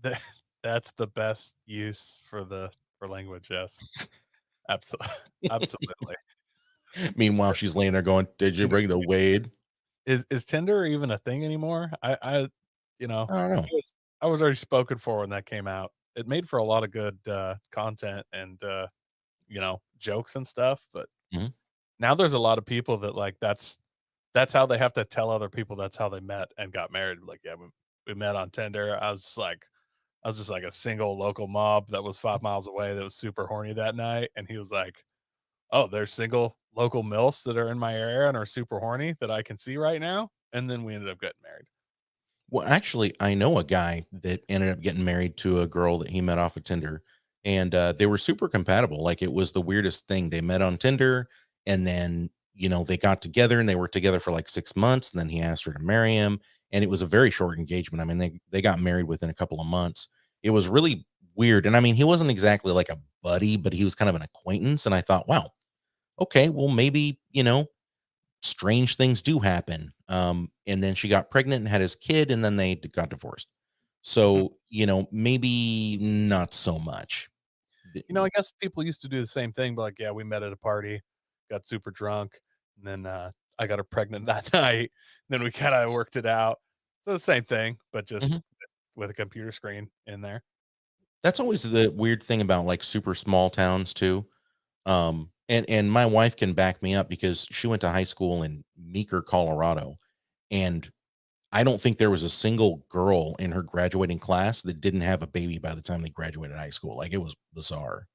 that, that's the best use for language. Yes, absolutely, absolutely. Meanwhile, she's laying there going, "Did you bring the Wade?" Is Tinder even a thing anymore? You know, I don't know. I was already spoken for when that came out. It made for a lot of good content and jokes and stuff. But Mhm. now there's a lot of people that like that's how they have to tell other people that's how they met and got married. Like, yeah, we met on Tinder. I was just like a single local mob that was 5 miles away that was super horny that night, and he was like, "Oh, there's single local milfs that are in my area and are super horny that I can see right now," and then we ended up getting married. Well, actually, I know a guy that ended up getting married to a girl that he met off of Tinder, and they were super compatible. Like it was the weirdest thing. They met on Tinder, and then they got together, and they were together for like 6 months. And then he asked her to marry him, and it was a very short engagement. I mean, they got married within a couple of months. It was really weird, and I mean, he wasn't exactly like a buddy, but he was kind of an acquaintance. And I thought, wow, okay, well, maybe strange things do happen. And then she got pregnant and had his kid, and then they got divorced. So, maybe not so much. The- I guess people used to do the same thing, but like, yeah, we met at a party, got super drunk, and then I got her pregnant that night. Then we kind of worked it out. So the same thing, but just Mhm. with a computer screen in there. That's always the weird thing about like super small towns too. And my wife can back me up because she went to high school in Meeker, Colorado, and I don't think there was a single girl in her graduating class that didn't have a baby by the time they graduated high school. Like it was bizarre.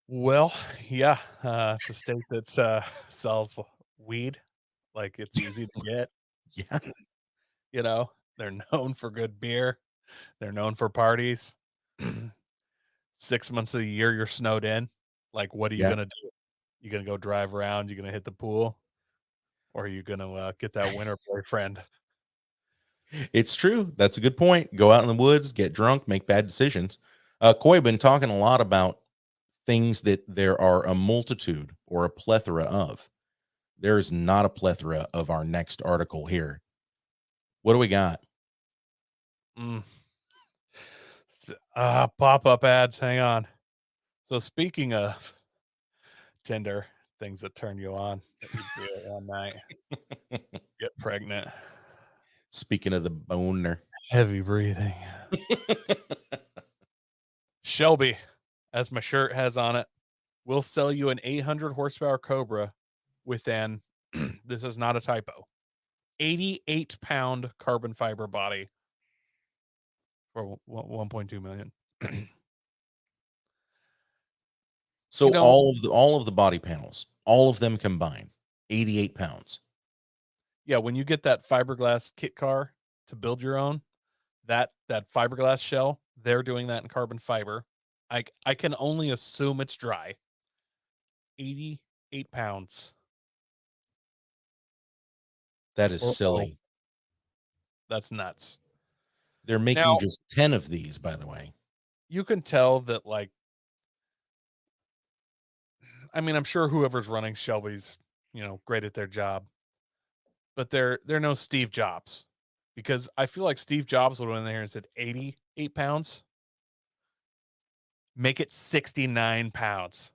Well, yeah, it's a state that's sells weed, like it's easy to get. Yeah, They're known for good beer. They're known for parties. 6 months of the year, you're snowed in. Like, what are you yeah. gonna do? You gonna go drive around? You gonna hit the pool? Or are you gonna, get that winter boyfriend? It's true. That's a good point. Go out in the woods, get drunk, make bad decisions. Coy been talking a lot about things that there are a multitude or a plethora of. There is not a plethora of our next article here. What do we got? Mm. Pop-up ads, hang on. So speaking of Tinder, things that turn you on, that you do it one night, get pregnant, Speaking of the boner. heavy breathing. Shelby, as my shirt has on it, will sell you an 800 horsepower Cobra with an this is not a typo, 88-pound carbon fiber body for 1.2 million. You So know, all of the body panels, all of them combined, 88 pounds. yeah, when you get that fiberglass kit car to build your own, that fiberglass shell, they're doing that in carbon fiber. I can only assume it's dry. 88 pounds. That is Uh-oh. silly. That's nuts. They're Now, making just 10 of these, by the way. you can tell that, like, I mean, I'm sure whoever's running Shelby's, great at their job, but they're no Steve Jobs, because I feel like Steve Jobs would have went in there and said 88 pounds, make it 69 pounds.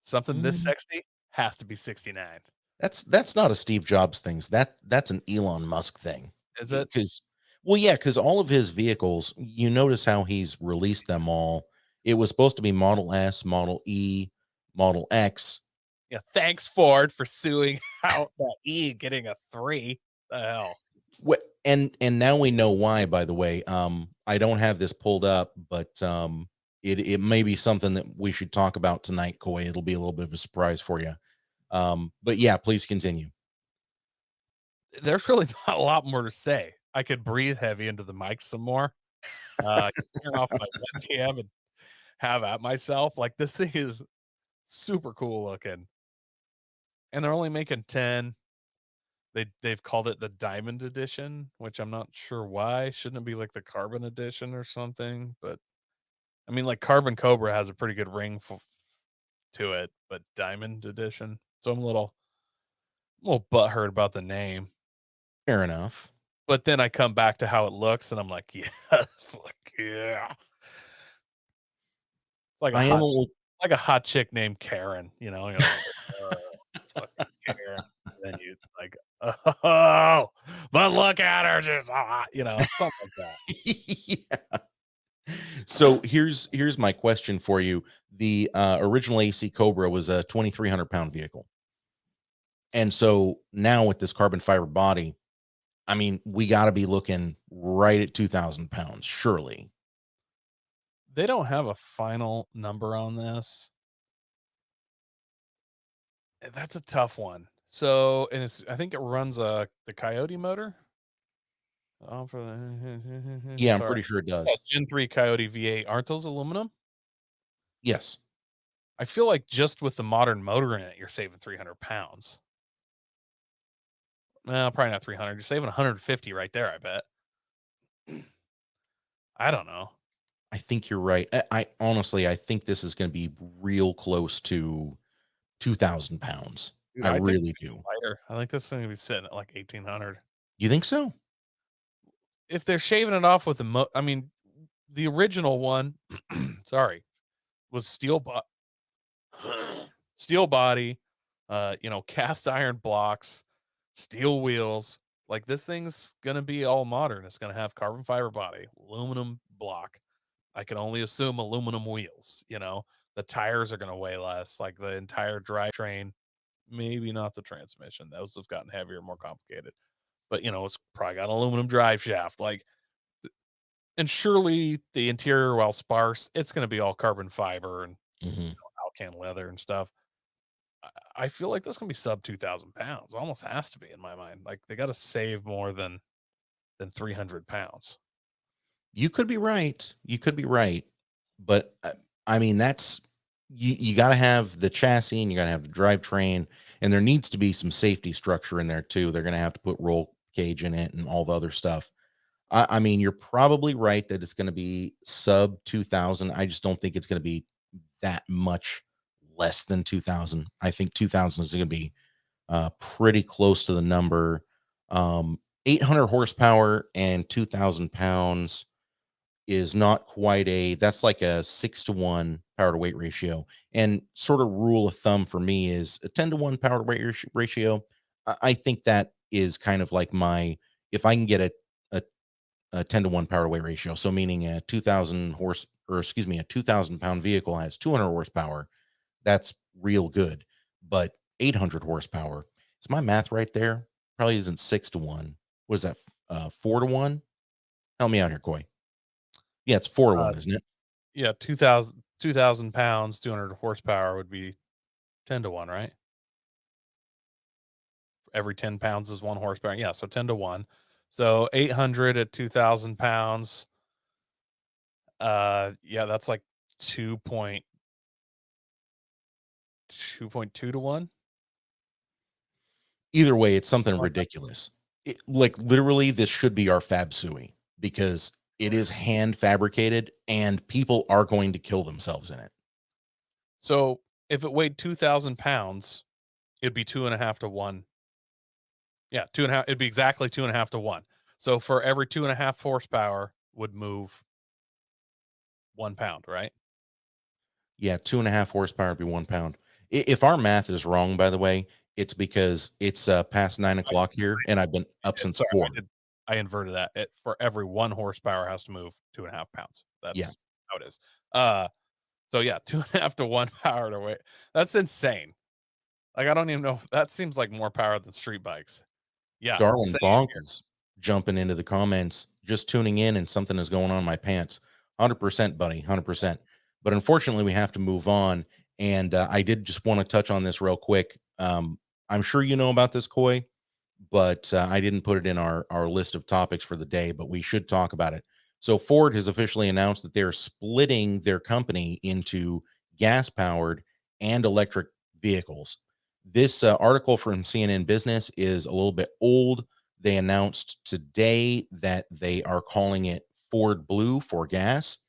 Something this Mm. sexy has to be 69. That's not a Steve Jobs thing. That's an Elon Musk thing. Is it? Because well, yeah, because all of his vehicles, you notice how he's released them all. It was supposed to be Model S, Model E, Model X. Yeah. Thanks, Ford, for suing out that E getting a 3. The hell? And now we know why, by the way. I don't have this pulled up, but it may be something that we should talk about tonight, Coy. It'll be a little bit of a surprise for you. But yeah, please continue. There's really not a lot more to say. I could breathe heavy into the mic some more. Turn off my webcam and have at myself. Like, this thing is super cool looking, and they're only making 10. They've called it the Diamond Edition, which I'm not sure why. Shouldn't it be like the Carbon Edition or something? But I mean, like, Carbon Cobra has a pretty good ring to it, but Diamond Edition. So I'm a little butthurt about the name. Fair enough. But then I come back to how it looks, and I'm like, yeah, fuck yeah. Like a I am hot a little. like a hot chick named Karen, you're like, fucking Karen. And then you like, oh, but look at her, she's so hot, something like that. Yeah. So here's my question for you. The original AC Cobra was a 2,300 pound vehicle, and so now with this carbon fiber body, I mean, we got to be looking right at 2,000 pounds, surely. They don't have a final number on this. That's a tough one. So, and I think it runs the Coyote motor. For the Yeah, I'm sorry, pretty sure it yeah, does. Gen 3 Coyote V8. Aren't those aluminum? Yes. I feel like just with the modern motor in it, you're saving 300 pounds. Well, probably not 300. You're saving 150 right there, I bet. I don't know. I think you're right. I honestly, I think this is going to be real close to 2,000 pounds. Dude, I I think really it's gonna do. be lighter. I think this thing gonna be sitting at like 1,800. You think so? If they're shaving it off with I mean, the original one, sorry, was steel body, cast iron blocks, steel wheels. Like this thing's gonna be all modern. It's gonna have carbon fiber body, aluminum block. I can only assume aluminum wheels. The tires are gonna weigh less. Like the entire drivetrain, maybe not the transmission. Those have gotten heavier, more complicated. But it's probably got an aluminum drive shaft. Like, and surely the interior, while sparse, it's gonna be all carbon fiber and Hmm. Alcan leather and stuff. I feel like that's gonna be sub 2,000 pounds. Almost has to be in my mind. Like they got to save more than 300 pounds. You could be right. You could be right. But I mean, that's you got to have the chassis and you got to have the drivetrain, and there needs to be some safety structure in there too. They're going to have to put roll cage in it and all the other stuff. I mean, you're probably right that it's going to be sub 2,000. I just don't think it's going to be that much less than 2,000. I think 2,000 is going to be pretty close to the number. 800 horsepower and 2,000 pounds is not quite that's like a 6 to 1 power to weight ratio. And sort of rule of thumb for me is a 10 to 1 power to weight ratio. I think that is kind of like if I can get a, a 10 to 1 power to weight ratio. So meaning a 2,000 horse, or excuse me, a 2,000 pound vehicle has 200 horsepower. That's real good. But 800 horsepower, is my math right there? Probably isn't 6 to 1. What is that? 4 to 1? Help me out here, Coy. Yeah, it's 4 to 1, isn't it? Yeah, 2,000 pounds, 200 horsepower would be 10 to 1, right? Every 10 pounds is 1 horsepower. Yeah, so 10 to 1. So 800 at 2,000 pounds. Yeah, that's like 2.2 to 1. Either way, it's something ridiculous. Like literally, this should be our Fab Sui because it is hand fabricated and people are going to kill themselves in it. So if it weighed 2,000 pounds, it'd be 2.5 to 1. Yeah, 2.5. It'd be exactly 2.5 to 1. So for every 2.5 horsepower would move 1 pound, right? Yeah, 2.5 horsepower would be 1 pound. If our math is wrong, by the way, it's because it's past 9 o'clock here and I've been up since Sorry, 4. I inverted that. For every 1 horsepower has to move 2.5 pounds. Yeah. That's how it is. So yeah, 2.5 to 1 power to weight. That's insane. Like I don't even know. That seems like more power than street bikes. Yeah, Darwin same Bonk here. is jumping into the comments, just tuning in, and something is going on in my pants. 100%, buddy, 100%. But unfortunately, we have to move on. And I did just want to touch on this real quick. I'm sure you know about this, Coy, but I didn't put it in our list of topics for the day, but we should talk about it. So Ford has officially announced that they're splitting their company into gas powered and electric vehicles. This article from CNN Business is a little bit old. They announced today that they are calling it Ford Blue for gas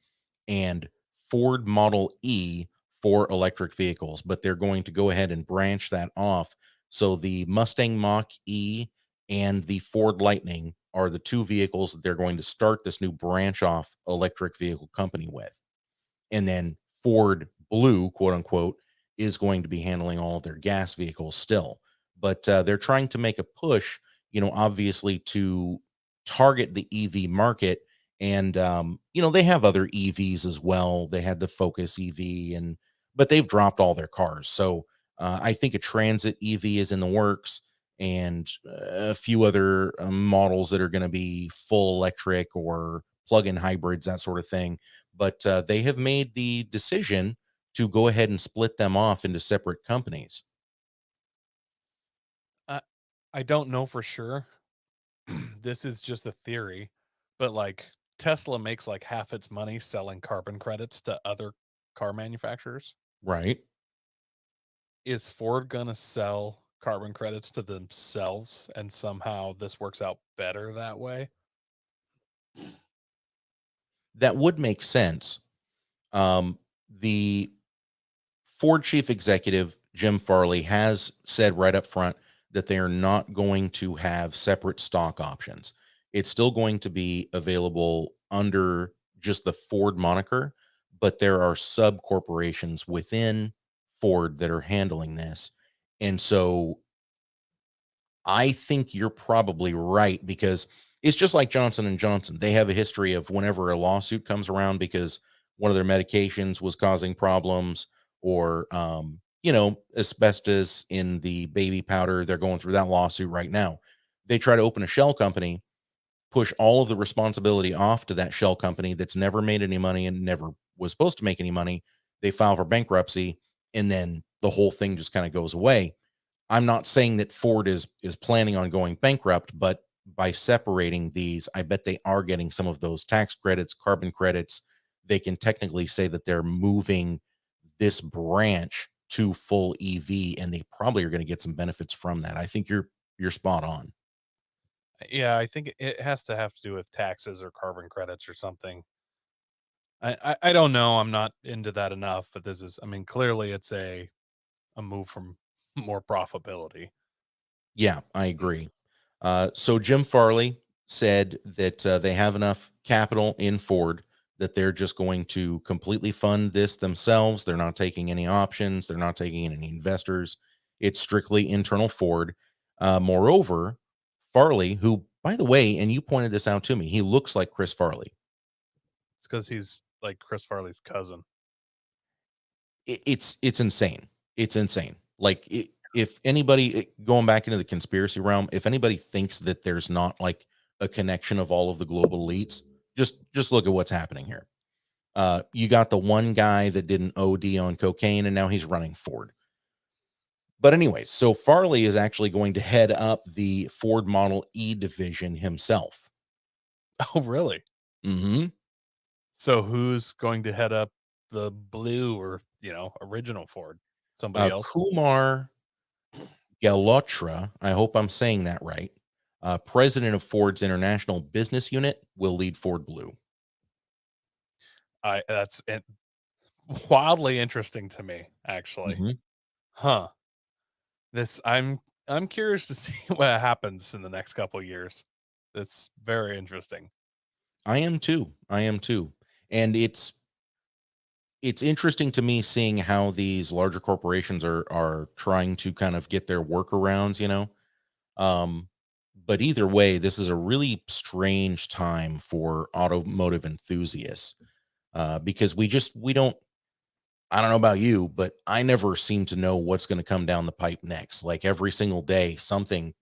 and Ford Model E for electric vehicles, but they're going to go ahead and branch that off. So the Mustang Mach E and the Ford Lightning are the two vehicles that they're going to start this new branch off electric vehicle company with. And then Ford Blue, quote unquote, is going to be handling all of their gas vehicles still. But they're trying to make a push, obviously to target the EV market. And they have other EVs as well. They had the Focus EV, but they've dropped all their cars. So I think a Transit EV is in the works, and a few other models that are going to be full electric or plug-in hybrids, that sort of thing. But they have made the decision to go ahead and split them off into separate companies. I don't know for sure. This is just a theory, but like Tesla makes like half its money selling carbon credits to other car manufacturers. Right. Is Ford gonna sell carbon credits to themselves and somehow this works out better that way? That would make sense. The Ford chief executive, Jim Farley, has said right up front that they are not going to have separate stock options. It's still going to be available under just the Ford moniker, but there are sub corporations within Ford that are handling this. And so I think you're probably right because it's just like Johnson and Johnson. They have a history of whenever a lawsuit comes around because one of their medications was causing problems or asbestos in the baby powder. They're going through that lawsuit right now. They try to open a shell company, push all of the responsibility off to that shell company that's never made any money and never was supposed to make any money. They file for bankruptcy and then the whole thing just kind of goes away. I'm not saying that Ford is planning on going bankrupt, but by separating these, I bet they are getting some of those tax credits, carbon credits. They can technically say that they're moving this branch to full EV, and they probably are going to get some benefits from that. I think you're spot on. Yeah, I think it has to have to do with taxes or carbon credits or something. I don't know. I'm not into that enough, but this is, I mean, clearly it's a move from more profitability. Yeah, I agree. So Jim Farley said that they have enough capital in Ford that they're just going to completely fund this themselves. They're not taking any options. They're not taking in any investors. It's strictly internal Ford. Moreover, Farley, who, by the way, and you pointed this out to me, he looks like Chris Farley. It's because he's like Chris Farley's cousin. It's insane. It's insane. Like if anybody going back into the conspiracy realm, if anybody thinks that there's not like a connection of all of the global elites, just look at what's happening here. You got the one guy that did an OD on cocaine, and now he's running Ford. But anyway, so Farley is actually going to head up the Ford Model E division himself. Oh, really? Hmm. So who's going to head up the blue or, original Ford? Somebody else? Kumar Galotra, I hope I'm saying that right, president of Ford's international business unit, will lead Ford Blue. That's it, wildly interesting to me, actually. Hmm. Huh. This I'm curious to see what happens in the next couple years. That's very interesting. I am too. I am too. And it's interesting to me seeing how these larger corporations are trying to kind of get their workarounds. Um, but either way, this is a really strange time for automotive enthusiasts because we don't. I don't know about you, but I never seem to know what's going to come down the pipe next. Like every single day, something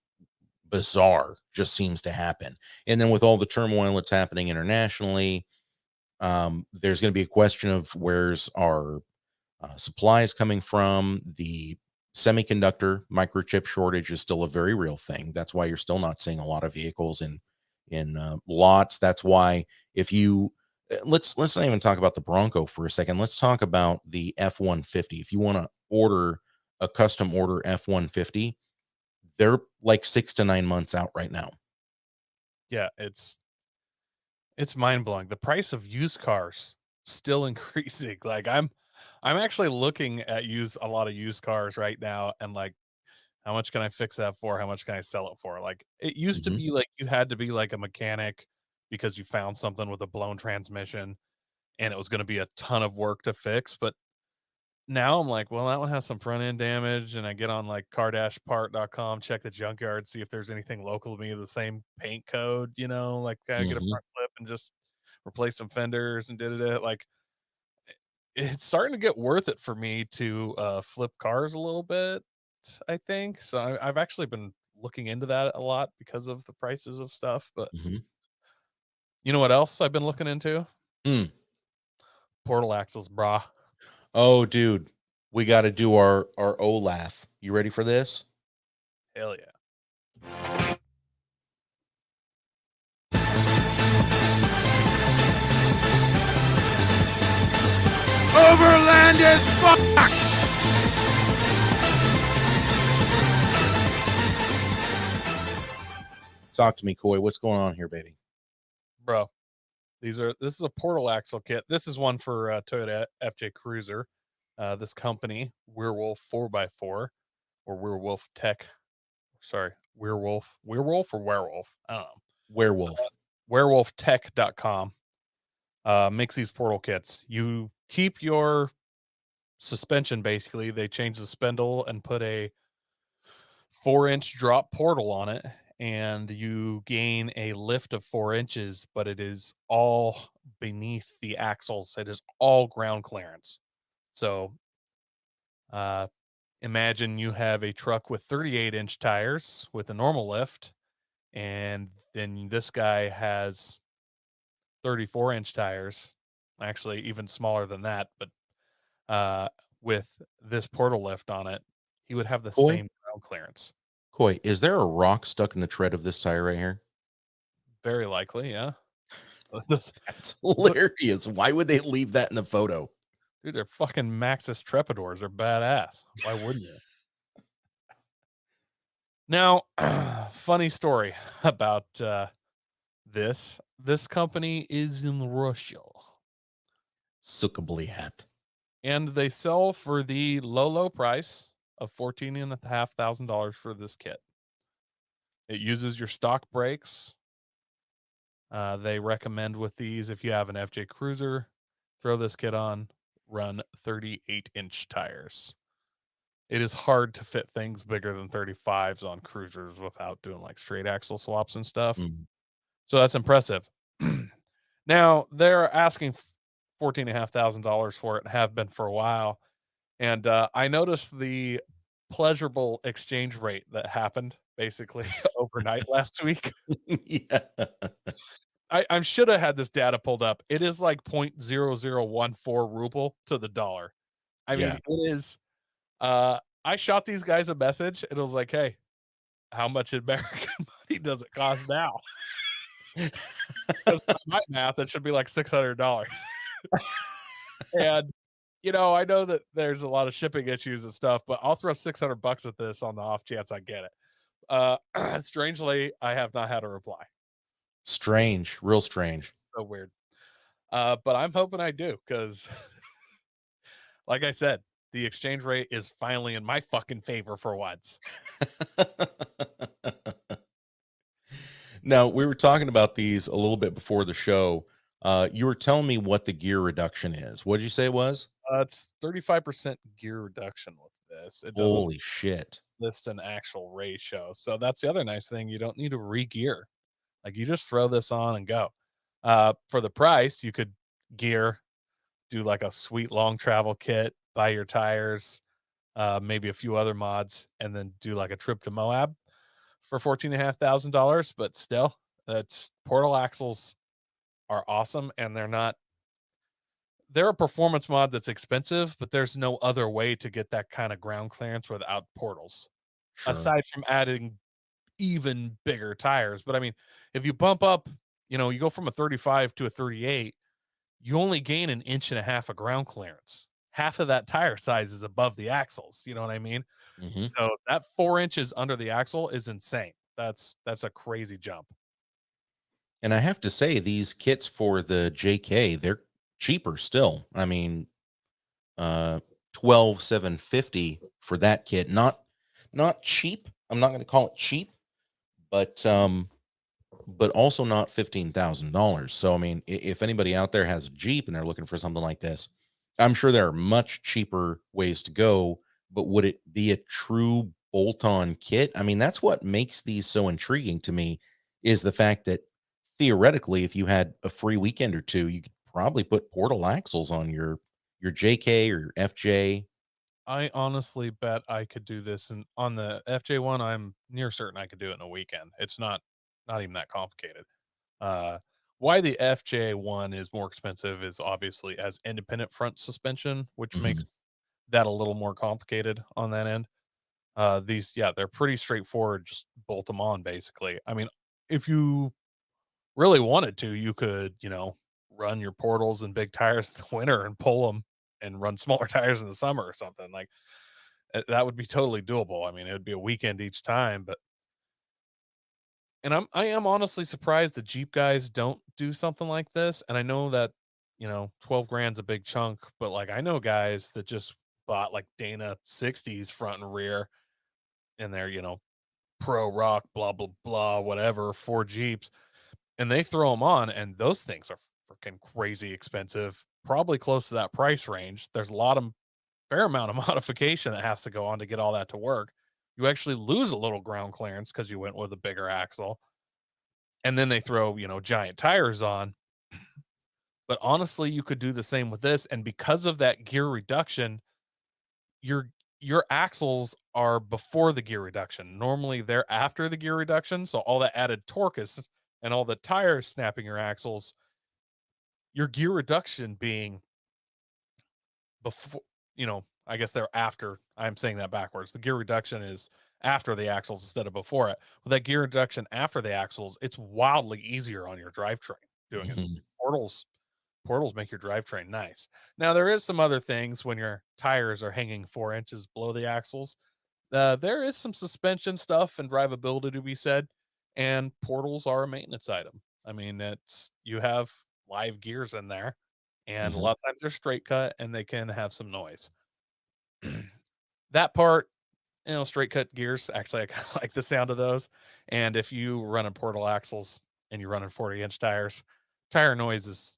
bizarre just seems to happen. And then with all the turmoil that's happening internationally, there's going to be a question of where's our supplies coming from. The semiconductor microchip shortage is still a very real thing. That's why you're still not seeing a lot of vehicles in lots. That's why if you let's not even talk about the Bronco for a second. Let's talk about the F-150. If you want to order a custom order F-150, they're like 6 to 9 months out right now. Yeah, it's mind-blowing. The price of used cars still increasing. Like, I'm actually looking at a lot of used cars right now and, like, how much can I fix that for? How much can I sell it for? Like, it used to Hmm. be like you had to be like a mechanic because you found something with a blown transmission and it was gonna be a ton of work to fix, but now I'm like, well, that one has some front end damage, and I get on like car-part.com, check the junkyard, see if there's anything local to me with the same paint code, like I get a Hmm. front flip and just replace some fenders and did it. Like it's starting to get worth it for me to flip cars a little bit, I think. So I've actually been looking into that a lot because of the prices of stuff. But Hmm. you know what else I've been looking into? Mm. Portal axles, brah. Oh, dude, we got to do our OLAF. You ready for this? Hell yeah. Overland is fuck. Talk to me, Coy. What's going on here, baby? Bro, this is a portal axle kit. This is one for Toyota FJ Cruiser. This company, Werewolf 4x4 or Werewolf Tech. Sorry, Werewolf or Werewolf. I don't know. Werewolf. Werewolftech.com makes these portal kits. You keep your suspension, basically. They change the spindle and put a 4-inch drop portal on it, and you gain a lift of 4 inches, but it is all beneath the axles. It is all ground clearance. So imagine you have a truck with 38-inch tires with a normal lift, and then this guy has 34-inch tires, actually even smaller than that, but with this portal lift on it, he would have the Coy? same ground clearance. Coy, is there a rock stuck in the tread of this tire right here? Very likely, yeah. That's hilarious. Why would they leave that in the photo? Dude, they're fucking Maxxis Trepadors. They're badass. Why wouldn't you? Now, funny story about this. This company is in Russia. Suckably hat. And they sell for the low price of $14,500 for this kit. It uses your stock brakes. They recommend with these, if you have an FJ Cruiser, throw this kit on, run 38-inch tires. It is hard to fit things bigger than 35s on cruisers without doing like straight axle swaps and stuff. Mm. So that's impressive. Now they're asking $14,500 for it and have been for a while. And I noticed the pleasurable exchange rate that happened basically overnight last week. Yeah. I should have had this data pulled up. It is like 0.0014 ruble to the dollar. I mean, Yeah. it is. I shot these guys a message. And it was like, hey, how much American money does it cost now? Because by my math, it should be like $600. And I know that there's a lot of shipping issues and stuff, but I'll throw $600 at this on the off chance I get it. Strangely, I have not had a reply. Strange, real strange. So weird. But I'm hoping I do, because like I said, the exchange rate is finally in my fucking favor for once. Now, we were talking about these a little bit before the show. You were telling me what the gear reduction is. What did you say it was? It's 35% gear reduction with this. It doesn't Holy shit. list an actual ratio. So that's the other nice thing. You don't need to re-gear. Like, you just throw this on and go. For the price, you could gear, do like a sweet long travel kit, buy your tires, maybe a few other mods, and then do like a trip to Moab for $14,500. But still, that's portal axles are awesome, and they're a performance mod that's expensive, but there's no other way to get that kind of ground clearance without portals, Sure. aside from adding even bigger tires. But I mean, if you bump up, you go from a 35 to a 38, you only gain 1.5 inches of ground clearance. Half of that tire size is above the axles. You know what I mean? Mm-hmm. So that 4 inches under the axle is insane. That's a crazy jump. And I have to say, these kits for the JK, they're cheaper still. I mean, 12,750 for that kit. Not cheap. I'm not going to call it cheap, but also not $15,000. So I mean, if anybody out there has a Jeep and they're looking for something like this, I'm sure there are much cheaper ways to go. But would it be a true bolt-on kit? I mean, that's what makes these so intriguing to me, is the fact that theoretically, if you had a free weekend or two, you could probably put portal axles on your JK or your FJ. I honestly bet I could do this, and on the FJ one, I'm near certain I could do it in a weekend. It's not even that complicated. Why the FJ one is more expensive is obviously as independent front suspension, which Mhm. makes that a little more complicated on that end. They're pretty straightforward. Just bolt them on, basically. I mean, if you really wanted to, you could, run your portals and big tires in the winter and pull them and run smaller tires in the summer or something. Like that would be totally doable. I mean, it would be a weekend each time, but I am honestly surprised the Jeep guys don't do something like this. And I know that, 12 grand's a big chunk, but like I know guys that just bought like Dana 60s front and rear and they're, pro rock, blah, blah, blah, whatever, 4 Jeeps, and they throw them on, and those things are freaking crazy expensive, probably close to that price range. There's a fair amount of modification that has to go on to get all that to work. You actually lose a little ground clearance because you went with a bigger axle, and then they throw, giant tires on. But honestly, you could do the same with this, and because of that gear reduction, your your axles are before the gear reduction. Normally, they're after the gear reduction, so all that added torque is and all the tires snapping your axles, your gear reduction being before, I guess they're after. I'm saying that backwards. The gear reduction is after the axles instead of before it. With that gear reduction after the axles, it's wildly easier on your drivetrain doing it. Mhm. Portals portals make your drivetrain nice. Now there is some other things when your tires are hanging 4 inches below the axles. There is some suspension stuff and drivability to be said, and portals are a maintenance item. I mean, you have live gears in there, and a Mhm. lot of times they're straight cut and they can have some noise. That part, straight cut gears, actually, I kind of like the sound of those. And if you run in portal axles and you're running 40-inch tires, tire noise is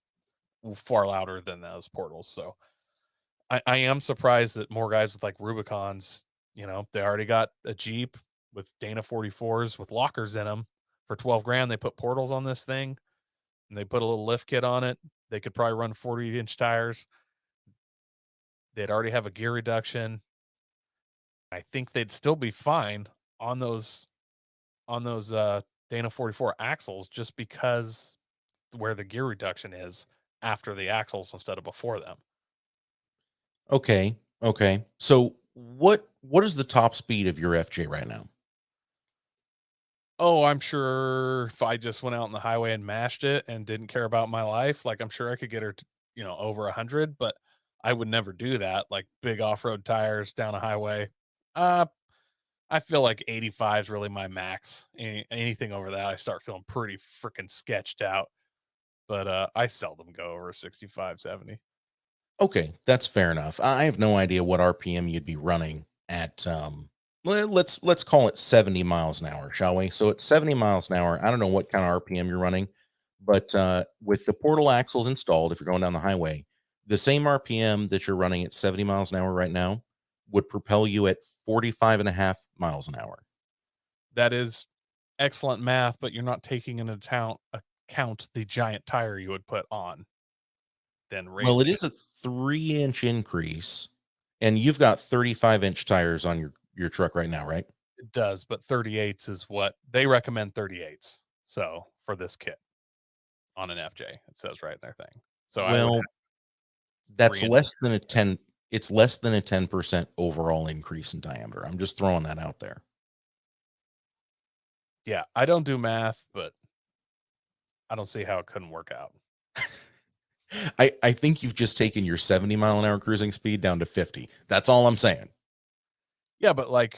far louder than those portals. So I am surprised that more guys with like Rubicons, they already got a Jeep with Dana 44s with lockers in them for 12 grand. They put portals on this thing and they put a little lift kit on it. They could probably run 40-inch tires. They'd already have a gear reduction. I think they'd still be fine on those Dana 44 axles just because where the gear reduction is after the axles instead of before them. Okay. Okay. So what is the top speed of your FJ right now? Oh, I'm sure if I just went out on the highway and mashed it and didn't care about my life, like I'm sure I could get her to, over 100, but I would never do that. Like big off-road tires down a highway. Uh, I feel like 85 is really my max. Anything over that, I start feeling pretty freaking sketched out. But I seldom go over 65, 70. Okay, that's fair enough. I have no idea what RPM you'd be running at let's call it 70 miles an hour, shall we? So at 70 miles an hour, I don't know what kind of RPM you're running, but with the portal axles installed, if you're going down the highway, the same RPM that you're running at 70 miles an hour right now would propel you at 45 and a half miles an hour. That is excellent math, but you're not taking into account the giant tire you would put on, then Well, it raising it. is a 3-inch increase, and you've got 35-inch tires on your truck right now, right? It does, but 38s is what they recommend 38s. So for this kit on an FJ, it says right in their thing. So I would Well, have that's 3 inches. less than a 10 it's less than a 10% overall increase in diameter. I'm just throwing that out there. Yeah, I don't do math, but I don't see how it couldn't work out. I think you've just taken your 70 mile an hour cruising speed down to 50. That's all I'm saying. Yeah, but like,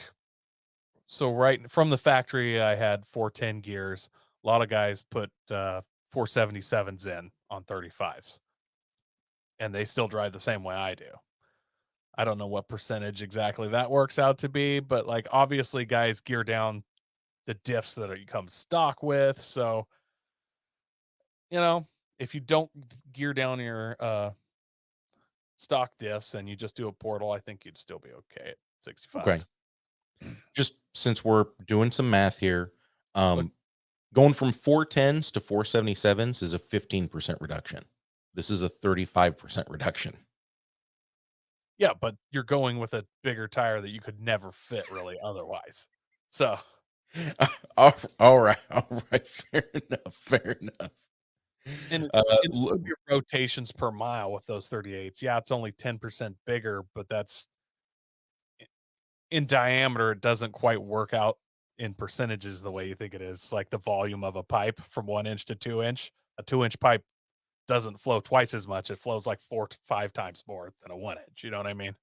so right from the factory, I had 410 gears. A lot of guys put 477s in on 35s, and they still drive the same way I do. I don't know what percentage exactly that works out to be, but like obviously guys gear down the diffs that you come stock with. So, you know, if you don't gear down your stock diffs and you just do a portal, I think you'd still be okay at Okay. 65. Just since we're doing some math here, Look, um going from 410s to 477s is a 15% reduction. This is a 35% reduction. yeah, but you're going with a bigger tire that you could never fit really otherwise. So, All right. All right. Fair enough. Fair enough. and it Look, would be rotations per mile with those 38s. Yeah, it's only 10% bigger, but that's in diameter, it doesn't quite work out in percentages the way you think it is. Like the volume of a pipe from 1 inch to 2 inch. A 2 inch pipe doesn't flow twice as much. It flows like 4 to 5 times more than a 1 inch. You know what I mean?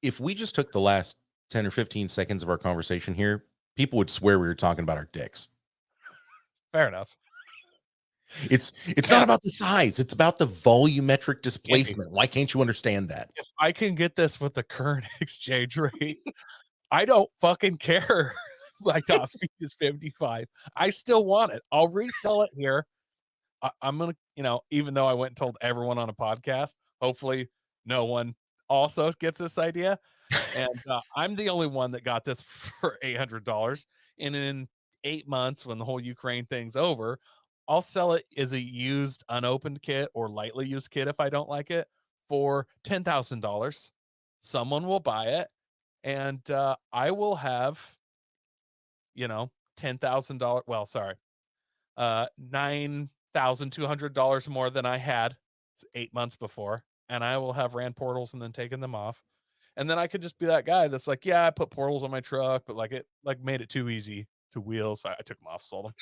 If we just took the last 10 or 15 seconds of our conversation here, people would swear we were talking about our dicks. Fair enough. It's Yeah. not about the size, it's about the volumetric Andy, displacement. Why can't you understand that? if I can get this with the current exchange rate, I don't fucking care. My top speed is 55. I still want it. I'll resell it here. I'm gonna, even though I went and told everyone on a podcast, hopefully no one also gets this idea. And I'm the only one that got this for $800. And in 8 months, when the whole Ukraine thing's over, I'll sell it as a used, unopened kit or lightly used kit if I don't like it for $10,000. Someone will buy it, and I will have, $10,000. Well, sorry, $9,200 more than I had 8 months before, and I will have ran portals and then taken them off. And then I could just be that guy that's like, yeah, I put portals on my truck, but like it made it too easy to wheel, so I took them off, sold them.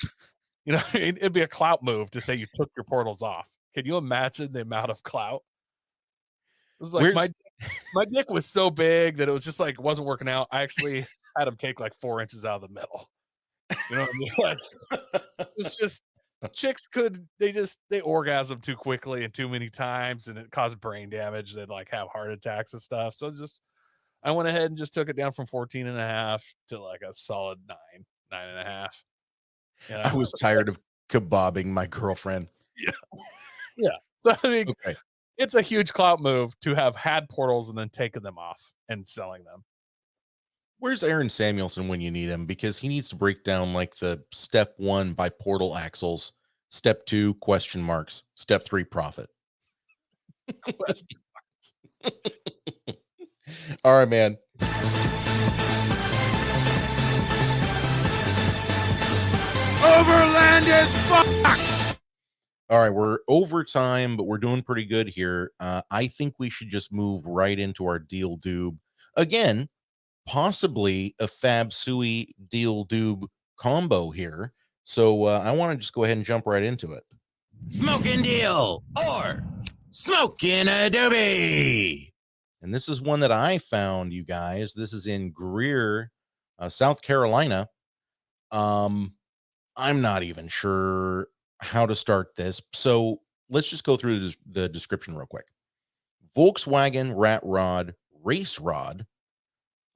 It'd be a clout move to say you took your portals off. Can you imagine the amount of clout? It was like Where's my dick was so big that it was just like it wasn't working out. I actually had him take like 4 inches out of the middle. You know what I mean? Like, it's just chicks they orgasm too quickly and too many times, and it caused brain damage. They'd like have heart attacks and stuff. So I went ahead and just took it down from 14.5 to like a solid 9.5. I was tired of kebabbing my girlfriend. Yeah. Yeah. So I mean, Okay. it's a huge clout move to have had portals and then taken them off and selling them. Where's Aaron Samuelson when you need him? Because he needs to break down like the step 1 by portal axles, step 2 question marks, step 3 profit. Question marks. All right, man. Overland is fucked. All right, we're over time, but we're doing pretty good here. I think we should just move right into our deal doob. Again, possibly a Fab Sui deal doob combo here. So I want to just go ahead and jump right into it. Smokin Deal or Smokin A Doob. And this is one that I found, you guys. This is in Greer, South Carolina. I'm not even sure how to start this. So let's just go through the description real quick. Volkswagen rat rod, race rod,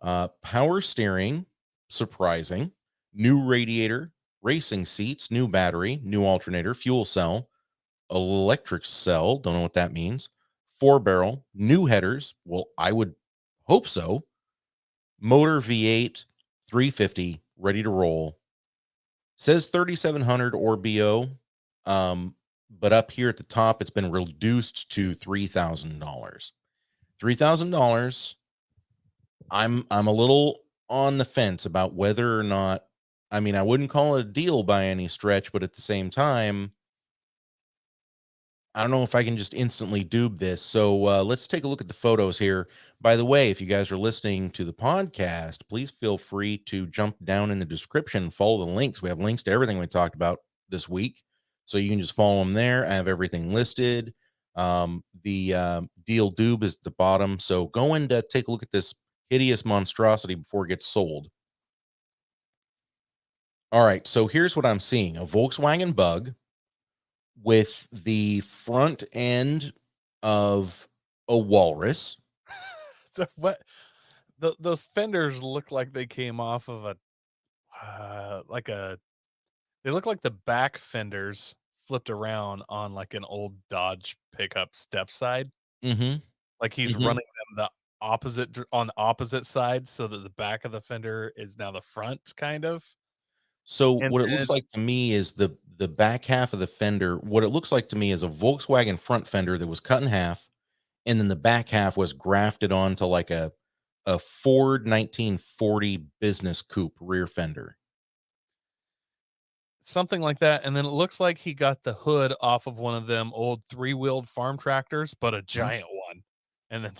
power steering, surprising, new radiator, racing seats, new battery, new alternator, fuel cell, electric cell, don't know what that means, 4-barrel, new headers, well, I would hope so, motor V8, 350, ready to roll, says 3,700 or BO, but up here at the top, it's been reduced to $3,000. $3,000. I'm a little on the fence about whether or not, I mean, I wouldn't call it a deal by any stretch, but at the same time, I don't know if I can just instantly doob this. So let's take a look at the photos here. By the way, if you guys are listening to the podcast, please feel free to jump down in the description, follow the links. We have links to everything we talked about this week. So you can just follow them there. I have everything listed. The deal doob is at the bottom. So go and take a look at this hideous monstrosity before it gets sold. All right. So here's what I'm seeing. A Volkswagen Bug with the front end of a walrus. So what? Those fenders look like they came off of they look like the back fenders flipped around on like an old Dodge pickup step side. Mm-hmm. Like he's running them on the opposite side so that the back of the fender is now the front, kind of. So And what it looks like to me is the back half of the fender. What it looks like to me is a Volkswagen front fender that was cut in half, and then the back half was grafted onto like a Ford 1940 business coupe rear fender. something like that. And then it looks like he got the hood off of one of them old 3-wheeled farm tractors, but a giant one, and then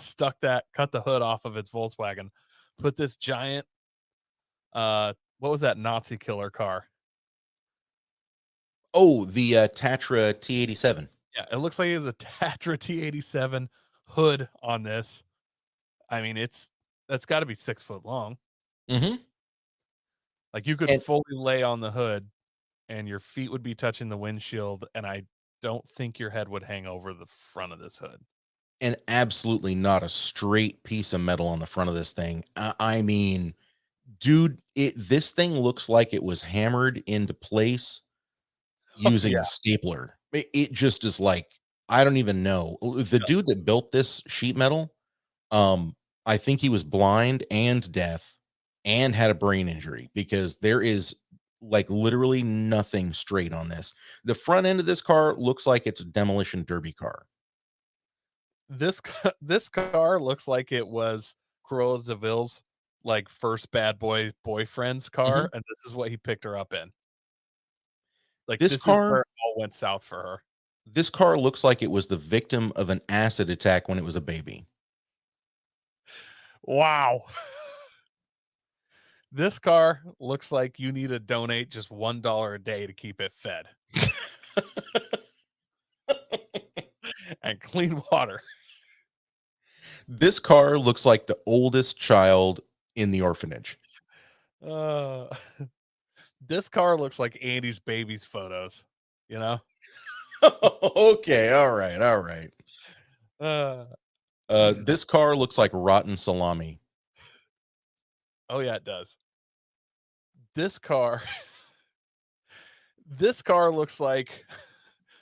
cut the hood off of its Volkswagen. put this giant, what was that Nazi killer car? Oh, the Tatra T87. Yeah, it looks like it has a Tatra T87 hood on this. I mean, that's got to be 6 foot long. Mm-hmm. Like you could And fully lay on the hood, and your feet would be touching the windshield, and I don't think your head would hang over the front of this hood. and absolutely not a straight piece of metal on the front of this thing. I mean, dude, this thing looks like it was hammered into place Oh using yeah, a stapler. It just is like, I don't even know. The yeah. dude that built this sheet metal, um, I think he was blind and deaf and had a brain injury because there is like literally nothing straight on this. The front end of this car looks like it's a demolition derby car. This car looks like it was Cruella de Vil's like first bad boy boyfriend's car, Mhm. and this is what he picked her up in. Like This this is car where it all went south for her. This car looks like it was the victim of an acid attack when it was a baby. Wow. This car looks like you need to donate just $1 a day to keep it fed and clean water. This car looks like the oldest child in the orphanage. Uh, this car looks like Andy's baby's photos, you know? Okay, all right, all right. Uh, This car looks like rotten salami. oh yeah, it does. This car, this car looks like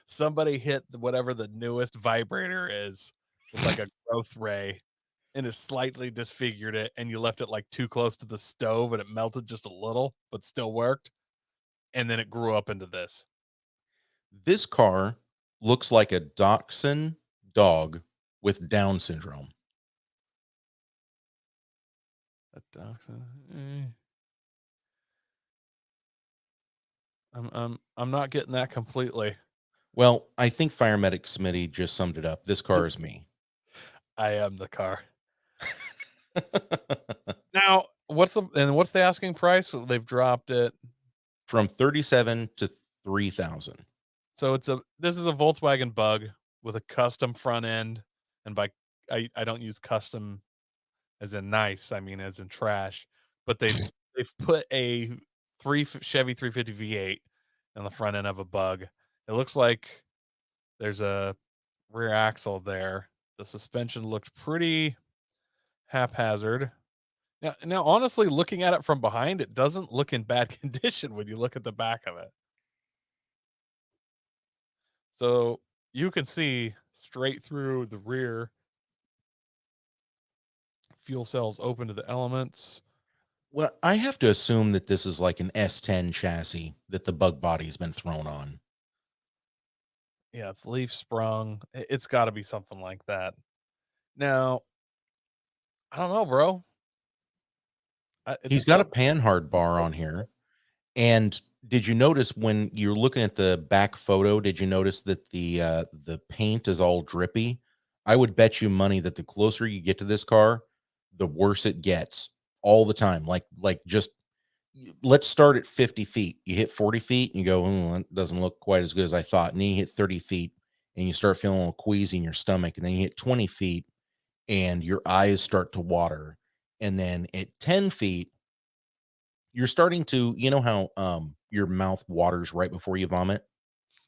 somebody hit whatever the newest vibrator is with like a growth ray and it slightly disfigured it, and you left it like too close to the stove and it melted just a little, but still worked. And then it grew up into this. This car looks like a dachshund dog with Down syndrome. A dachshund. I'm not getting that completely. Well, I think Fire Medic Smitty just summed it up. This car is me. I am the car. Now, what's the asking price? Well, they've dropped it. From 37 to 3,000. So this is a Volkswagen Bug with a custom front end, and by I don't use custom as in nice, I mean as in trash. But they've put a Chevy 350 V8 on the front end of a Bug. It looks like there's a rear axle there. The suspension looked pretty haphazard. Now, honestly, looking at it from behind, it doesn't look in bad condition when you look at the back of it. So you can see straight through the rear. Fuel cells open to the elements. Well, I have to assume that this is like an S10 chassis that the bug body's been thrown on. Yeah, it's leaf sprung. It's got to be something like that. Now, I don't know, bro. He's This got a stuff. panhard bar on here. And did you notice when you're looking at the back photo, did you notice that the paint is all drippy? I would bet you money that the closer you get to this car, the worse it gets all the time. Like just let's start at 50 feet. You hit 40 feet and you go, that doesn't look quite as good as I thought. And then you hit 30 feet and you start feeling a little queasy in your stomach. And then you hit 20 feet and your eyes start to water. And then at 10 feet, you're starting to, you know how your mouth waters right before you vomit?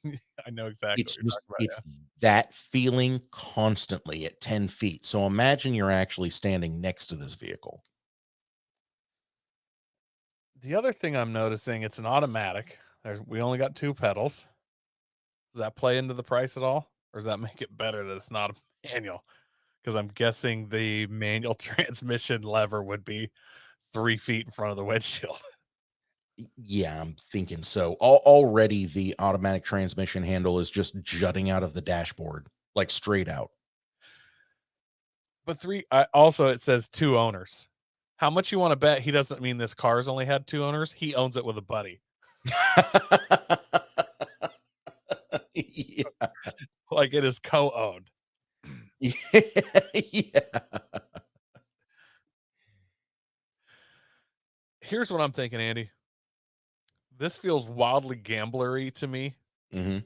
I know exactly what It's you're just talking about. it's that feeling constantly at 10 feet. So imagine you're actually standing next to this vehicle. The other thing I'm noticing, it's an automatic. We only got 2 pedals. Does that play into the price at all? Or does that make it better that it's not a manual? Because I'm guessing the manual transmission lever would be 3 feet in front of the windshield. Yeah, I'm thinking so. Already the automatic transmission handle is just jutting out of the dashboard, like straight out. But also it says 2 owners. How much you want to bet he doesn't mean this car's only had 2 owners? He owns it with a buddy. Yeah. Like it is co-owned. Yeah. Here's what I'm thinking, Andy. This feels wildly gamblery to me. Mm-hmm.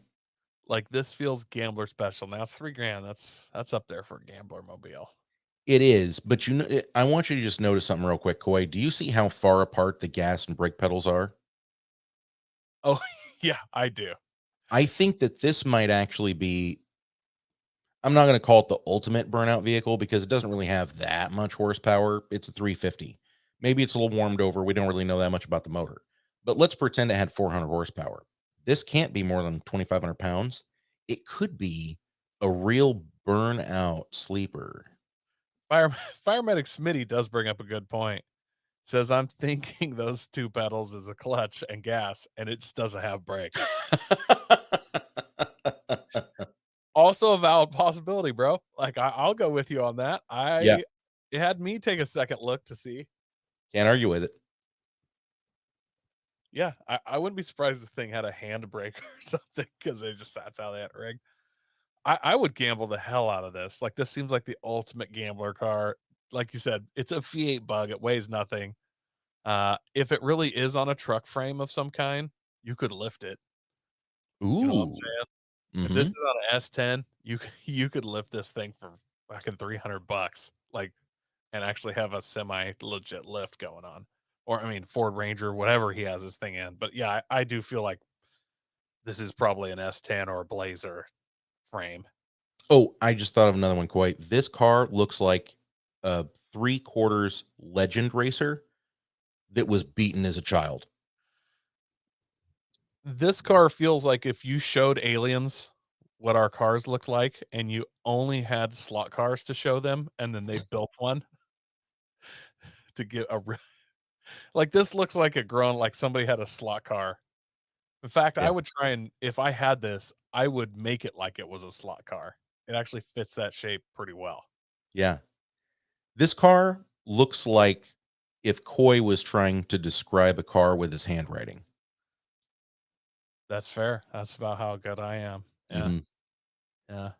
Like this feels gambler special. Now it's $3,000. That's up there for a gambler mobile. It is, but I want you to just notice something real quick, Coy. Do you see how far apart the gas and brake pedals are? Oh yeah, I do. I think that this might actually be, I'm not going to call it the ultimate burnout vehicle because it doesn't really have that much horsepower. It's a 350. Maybe it's a little warmed over. We don't really know that much about the motor, but let's pretend it had 400 horsepower. This can't be more than 2,500 pounds. It could be a real burnout sleeper. Firemedic Smitty does bring up a good point. Says I'm thinking those two pedals is a clutch and gas, and it just doesn't have brakes. Also a valid possibility, bro. Like I'll go with you on that. Yeah. It had me take a second look to see. Can't argue with it. Yeah, I wouldn't be surprised if the thing had a handbrake or something because that's how they had it rigged. I would gamble the hell out of this. Like this seems like the ultimate gambler car. Like you said, it's a V8 bug. It weighs nothing. If it really is on a truck frame of some kind, you could lift it. Ooh. You know what I'm saying? If this Mhm. is on an S10, you could lift this thing for fucking $300, like, and actually have a semi legit lift going on. Or I mean, Ford Ranger, whatever he has this thing in. But yeah, I do feel like this is probably an S10 or a Blazer frame. Oh, I just thought of another one, Coy. This car looks like a 3/4 legend racer that was beaten as a child. This car feels like if you showed aliens what our cars looked like and you only had slot cars to show them and then they built one to get like this looks like a grown like somebody had a slot car. In fact, Yeah. I would try and if I had this, I would make it like it was a slot car. It actually fits that shape pretty well. Yeah. This car looks like if Coy was trying to describe a car with his handwriting. That's fair. That's about how good I am. Yeah. Mhm. Yeah.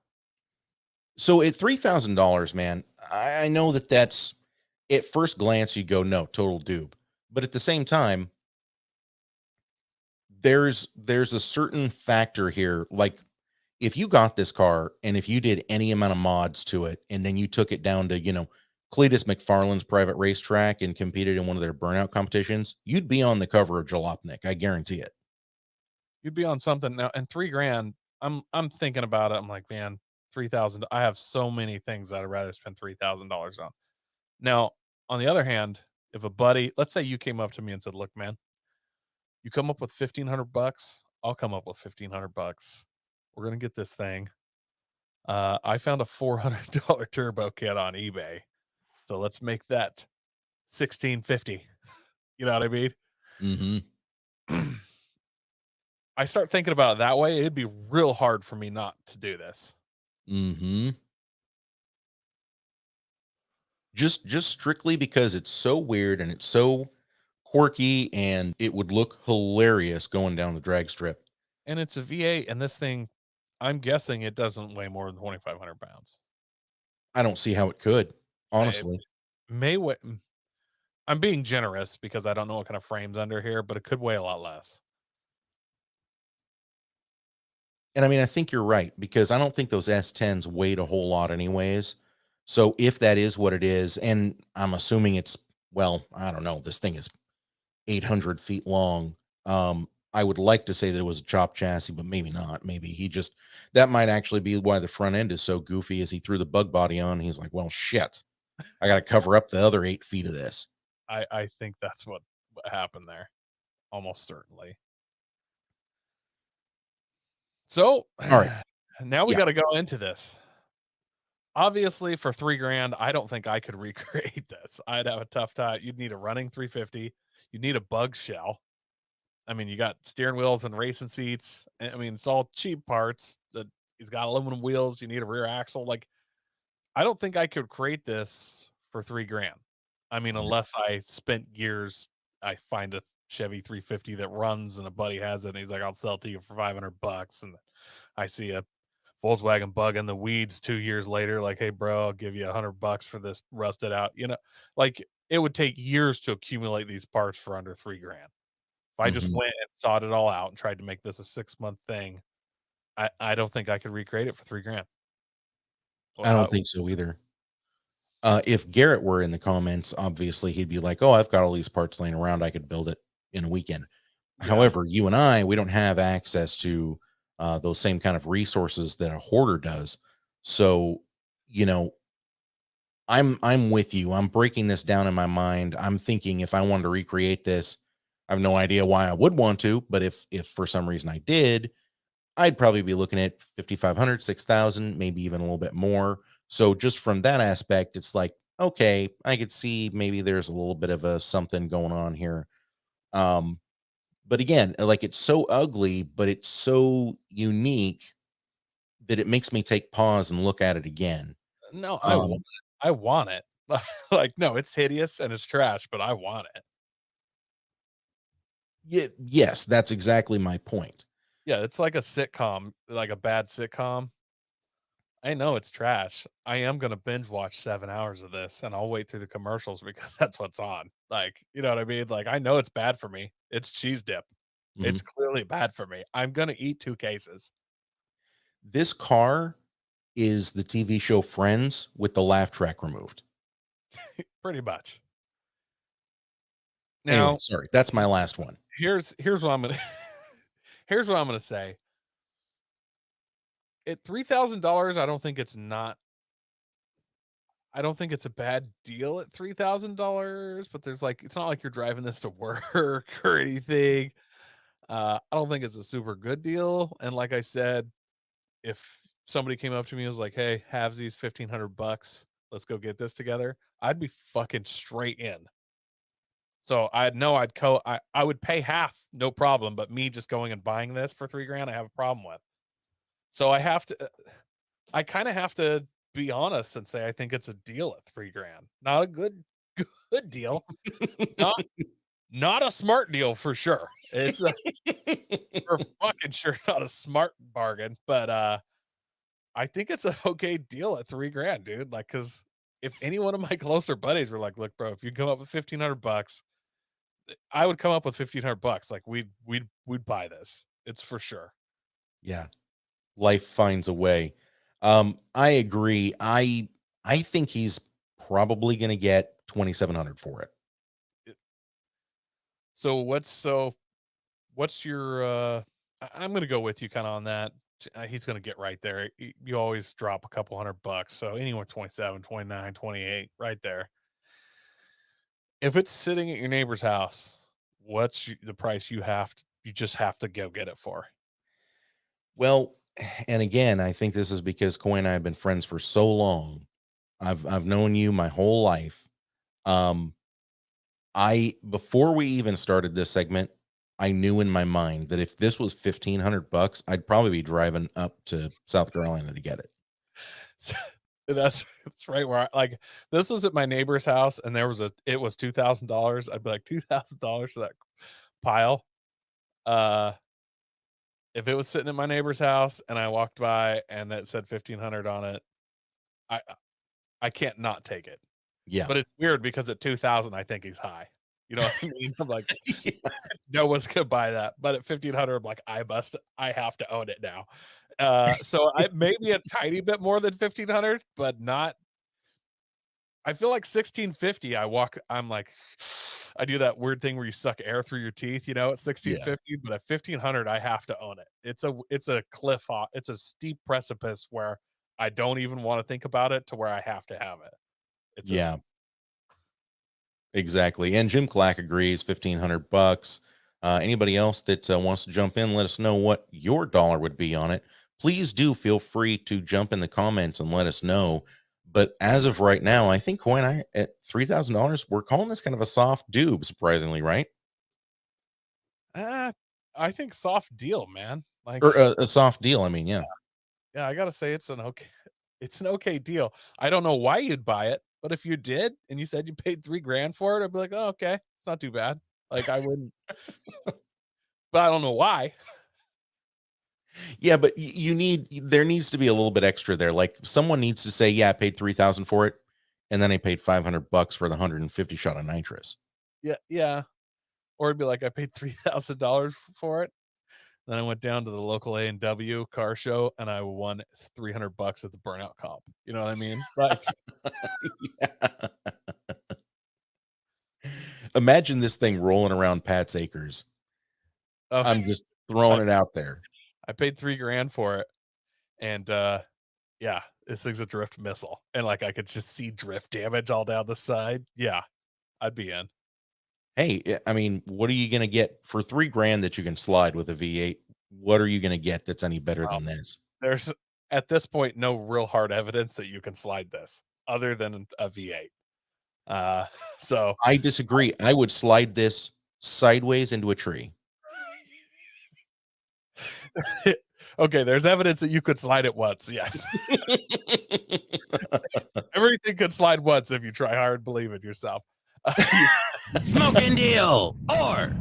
So at $3,000, man, I know that that's at first glance you go, no, total doob. But at the same time, there's a certain factor here. Like if you got this car and if you did any amount of mods to it, and then you took it down to, Cletus McFarland's private racetrack and competed in one of their burnout competitions, you'd be on the cover of Jalopnik. I guarantee it. You'd be on something now and $3,000. I'm thinking about it. I'm like, man, 3,000. I have so many things that I'd rather spend $3,000 on. Now, on the other hand, if a buddy, let's say you came up to me and said, look, man, you come up with $1,500, I'll come up with $1,500. We're gonna get this thing. I found a $400 turbo kit on eBay. So let's make that 1,650. You know what I mean? Mm-hmm. I start thinking about it that way, it'd be real hard for me not to do this. Mm-hmm. Just strictly because it's so weird and it's so quirky and it would look hilarious going down the drag strip. And it's a V8, and this thing, I'm guessing it doesn't weigh more than 2,500 pounds. I don't see how it could, It honestly. may weigh. I'm being generous because I don't know what kind of frame's under here, but it could weigh a lot less. And I mean, I think you're right because I don't think those S10s weighed a whole lot anyways. So if that is what it is, and I'm assuming it's, well, I don't know, this thing is 800 feet long. I would like to say that it was a chop chassis, but maybe not. Maybe that might actually be why the front end is so goofy as he threw the bug body on. He's like, well, shit, I got to cover up the other 8 feet of this. I think that's what happened there. Almost certainly. So All right. now we Yeah. got to go into this. Obviously, for $3,000, I don't think I could recreate this. I'd have a tough time. You'd need a running 350. You'd need a bug shell. I mean, you got steering wheels and racing seats. I mean, it's all cheap parts. He's got aluminum wheels. You need a rear axle. Like, I don't think I could create this for $3,000. I mean, unless I spent years, I find a Chevy 350 that runs and a buddy has it, and he's like, I'll sell it to you for $500. And I see a Volkswagen Bug in the weeds 2 years later, like, hey, bro, I'll give you $100 for this rusted out. Like it would take years to accumulate these parts for under $3,000. If I just Mhm. went and sawed it all out and tried to make this a 6-month thing, I don't think I could recreate it for $3,000. Well, I don't think so either. If Garrett were in the comments, obviously he'd be like, "Oh, I've got all these parts laying around. I could build it in a weekend." yeah. However, you and I, we don't have access to those same kind of resources that a hoarder does. So, you know, I'm with you. I'm breaking this down in my mind. I'm thinking if I wanted to recreate this, I have no idea why I would want to, but if for some reason I did, I'd probably be looking at 5,500, 6,000, maybe even a little bit more. So just from that aspect, it's like, okay, I could see maybe there's a little bit of a something going on here. Um, but again, like it's so ugly, but it's so unique that it makes me take pause and look at it again. No, I want Um, it. I want it. Like, no, it's hideous and it's trash, but I want it. yeah, yes, that's exactly my point. Yeah, it's like a sitcom, like a bad sitcom. I know it's trash. I am gonna binge watch 7 hours of this, and I'll wait through the commercials because that's what's on. Like, you know what I mean? Like, I know it's bad for me. It's cheese dip. Mhm. It's clearly bad for me. I'm gonna eat 2 cases. This car is the TV show Friends with the laugh track removed. Pretty much. Anyway, Now, sorry, that's my last one. here's what I'm gonna here's what I'm gonna say. At $3,000, I don't think it's a bad deal at $3,000, but there's like it's not like you're driving this to work or anything. I don't think it's a super good deal. And like I said, if somebody came up to me and was like, "Hey, have these $1,500. Let's go get this together," I'd be fucking straight in. So I'd know I would pay half, no problem. But me just going and buying this for $3,000, I have a problem with. So I kind of have to be honest and say I think it's a deal at $3,000. Not a good deal. Not not a smart deal for sure. It's for fucking sure not a smart bargain, but I think it's a okay deal at $3,000, dude. Like, cause if any one of my closer buddies were like, "Look, bro, if you come up with $1,500, I would come up with $1,500. Like, we'd buy this. It's for sure." Yeah, life finds a way. I agree. I think he's probably going to get 2,700 for it. So what's your I'm gonna go with you kind of on that. He's gonna get right there. You always drop a couple $100. So anywhere 27, 29, 28, right there. If it's sitting at your neighbor's house, the price you just have to go get it for? Well, and again, I think this is because Coy and I have been friends for so long. I've known you my whole life. Um, I before we even started this segment, I knew in my mind that if this was 1,500 bucks, I'd probably be driving up to South Carolina to get it. So that's right where like this was at my neighbor's house and it was $2,000. I'd be like $2,000 for that pile. Uh if it was sitting at my neighbor's house and I walked by and it said 1,500 on it, I I can't not take it. Yeah. But it's weird because at 2,000 I think he's high. You know what I mean? I'm like, Yeah. no one's gonna buy that. But at 1,500, I'm like, I have to own it now. So I maybe a tiny bit more than 1,500, but not. I feel like 1,650. I'm like, I do that weird thing where you suck air through your teeth, you know, at Yeah. 1,650, but at 1,500, I have to own it. It's a cliff off, it's a steep precipice where I don't even want to think about it to where I have to have it. It's a Yeah. Exactly. And Jim Clack agrees 1,500 bucks. Anybody else that wants to jump in, let us know what your dollar would be on it. Please do feel free to jump in the comments and let us know. But as of right now, I think Coy and I at $3,000, we're calling this kind of a soft doob, surprisingly, right? uh, I think soft deal, man. Or Like, a soft deal. I mean, yeah. yeah, I gotta say it's an okay deal. I don't know why you'd buy it, but if you did and you said you paid $3,000 for it, I'd be like, oh, okay, it's not too bad. Like I wouldn't, but I don't know why. Yeah, but there needs to be a little bit extra there. Like someone needs to say, yeah, I paid 3,000 for it. and then I paid $500 for the 150 shot of nitrous. Yeah. Or it'd be like I paid $3,000 for it. Then I went down to the local A&W car show and I won $300 at the burnout comp. You know what I mean? Like, Yeah. Imagine this thing rolling around Pat's Acres. oh, I'm just throwing it out there. I paid $3,000 for it. And yeah, this thing's a drift missile. And like I could just see drift damage all down the side. Yeah, I'd be in. Hey, I mean, what are you going to get for $3,000 that you can slide with a V8? What are you going to get that's any better than this? There's at this point no real hard evidence that you can slide this other than a V8. So I disagree. I would slide this sideways into a tree. okay, there's evidence that you could slide it once. Yes. Everything could slide once if you try hard, believe it yourself. Smokin Deal or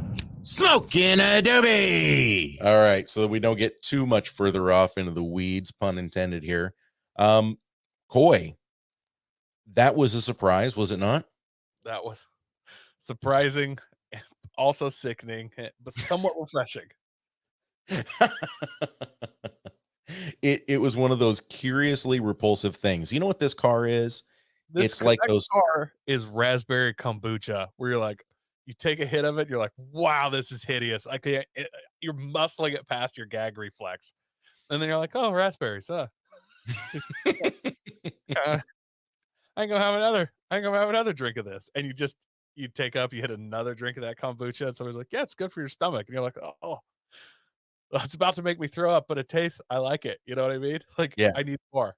Smokin A Doob. All right, so that we don't get too much further off into the weeds, pun intended here. Coy, that was a surprise, was it not? That was surprising, also sickening, but somewhat refreshing. It was one of those curiously repulsive things. You know what this car is? This car is raspberry kombucha, where you're like, you take a hit of it, you're like, wow, this is hideous. You're muscling it past your gag reflex, and then you're like, oh, raspberries, I ain't gonna have another drink of this. And you hit another drink of that kombucha, and somebody's like, yeah, it's good for your stomach, and you're like, oh, it's about to make me throw up, but it tastes, I like it. You know what I mean? Like, Yeah. I need more.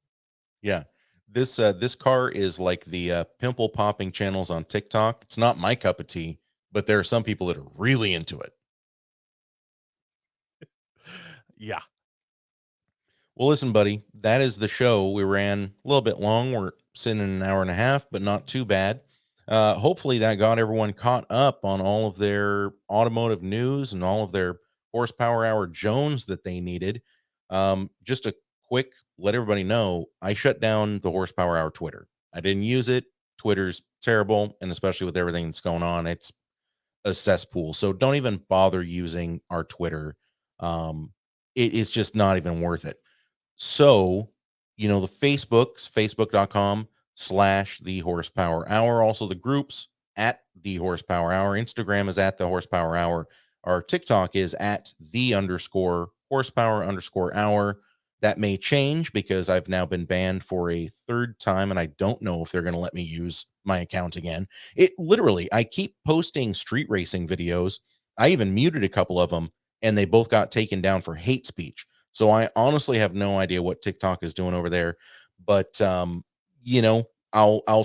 Yeah. This car is like the pimple popping channels on TikTok. It's not my cup of tea, but there are some people that are really into it. Yeah. Well, listen, buddy, that is the show. We ran a little bit long. We're sitting in an hour and a half, but not too bad. Hopefully that got everyone caught up on all of their automotive news and all of their horsepower hour Jones that they needed. Just a quick let everybody know, I shut down the horsepower hour Twitter. I didn't use it. Twitter's terrible, and especially with everything that's going on, it's a cesspool. So don't even bother using our Twitter. It is just not even worth it. So, the Facebook's facebook.com/the horsepower hour. Also the groups at the horsepower hour. Instagram is at the horsepower hour. Our TikTok is at _horsepower_hour. That may change because I've now been banned for a third time, and I don't know if they're going to let me use my account again. I keep posting street racing videos. I even muted a couple of them, and they both got taken down for hate speech. So I honestly have no idea what TikTok is doing over there, but I'll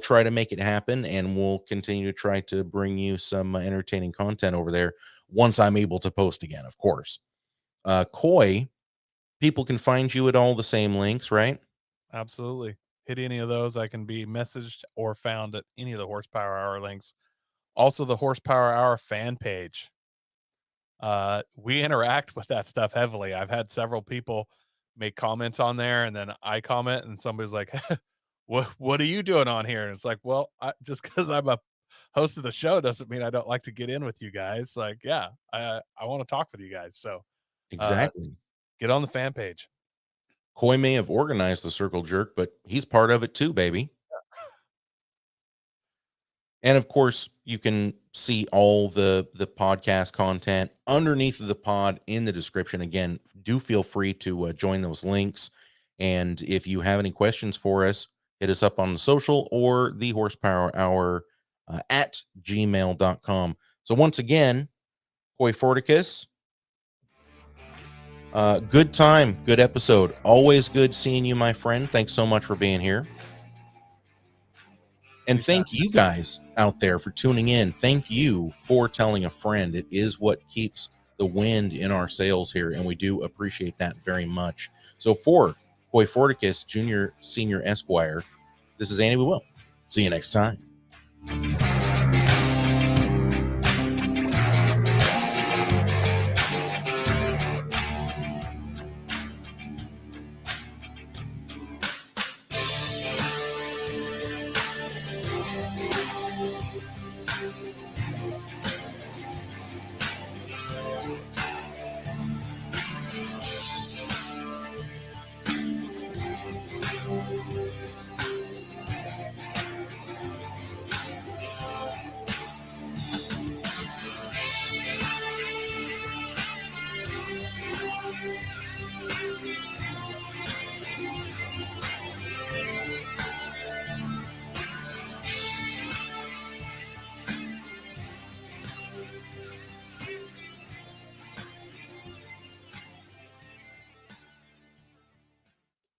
try to make it happen, and we'll continue to try to bring you some entertaining content over there once I'm able to post again, of course. Coy, people can find you at all the same links, right? Absolutely. Hit any of those. I can be messaged or found at any of the horsepower hour links. Also the horsepower hour fan page. We interact with that stuff heavily. I've had several people make comments on there, and then I comment, and somebody's like, what are you doing on here? And it's like, well, just because I'm a host of the show doesn't mean I don't like to get in with you guys. Like, yeah, I want to talk with you guys. So Exactly. get on the fan page. Coy may have organized the circle jerk, but he's part of it too, baby. And of course, you can see all the podcast content underneath of the pod in the description. Again, do feel free to join those links. And if you have any questions for us, hit us up on the social or the horsepower hour at gmail.com. So once again, Coy Forticus, good time, good episode. Always good seeing you, my friend. Thanks so much for being here. And thank you guys out there for tuning in. Thank you for telling a friend. It is what keeps the wind in our sails here, and we do appreciate that very much. So for Coy Forticus, Junior, Senior Esquire, this is Andy. We will see you next time.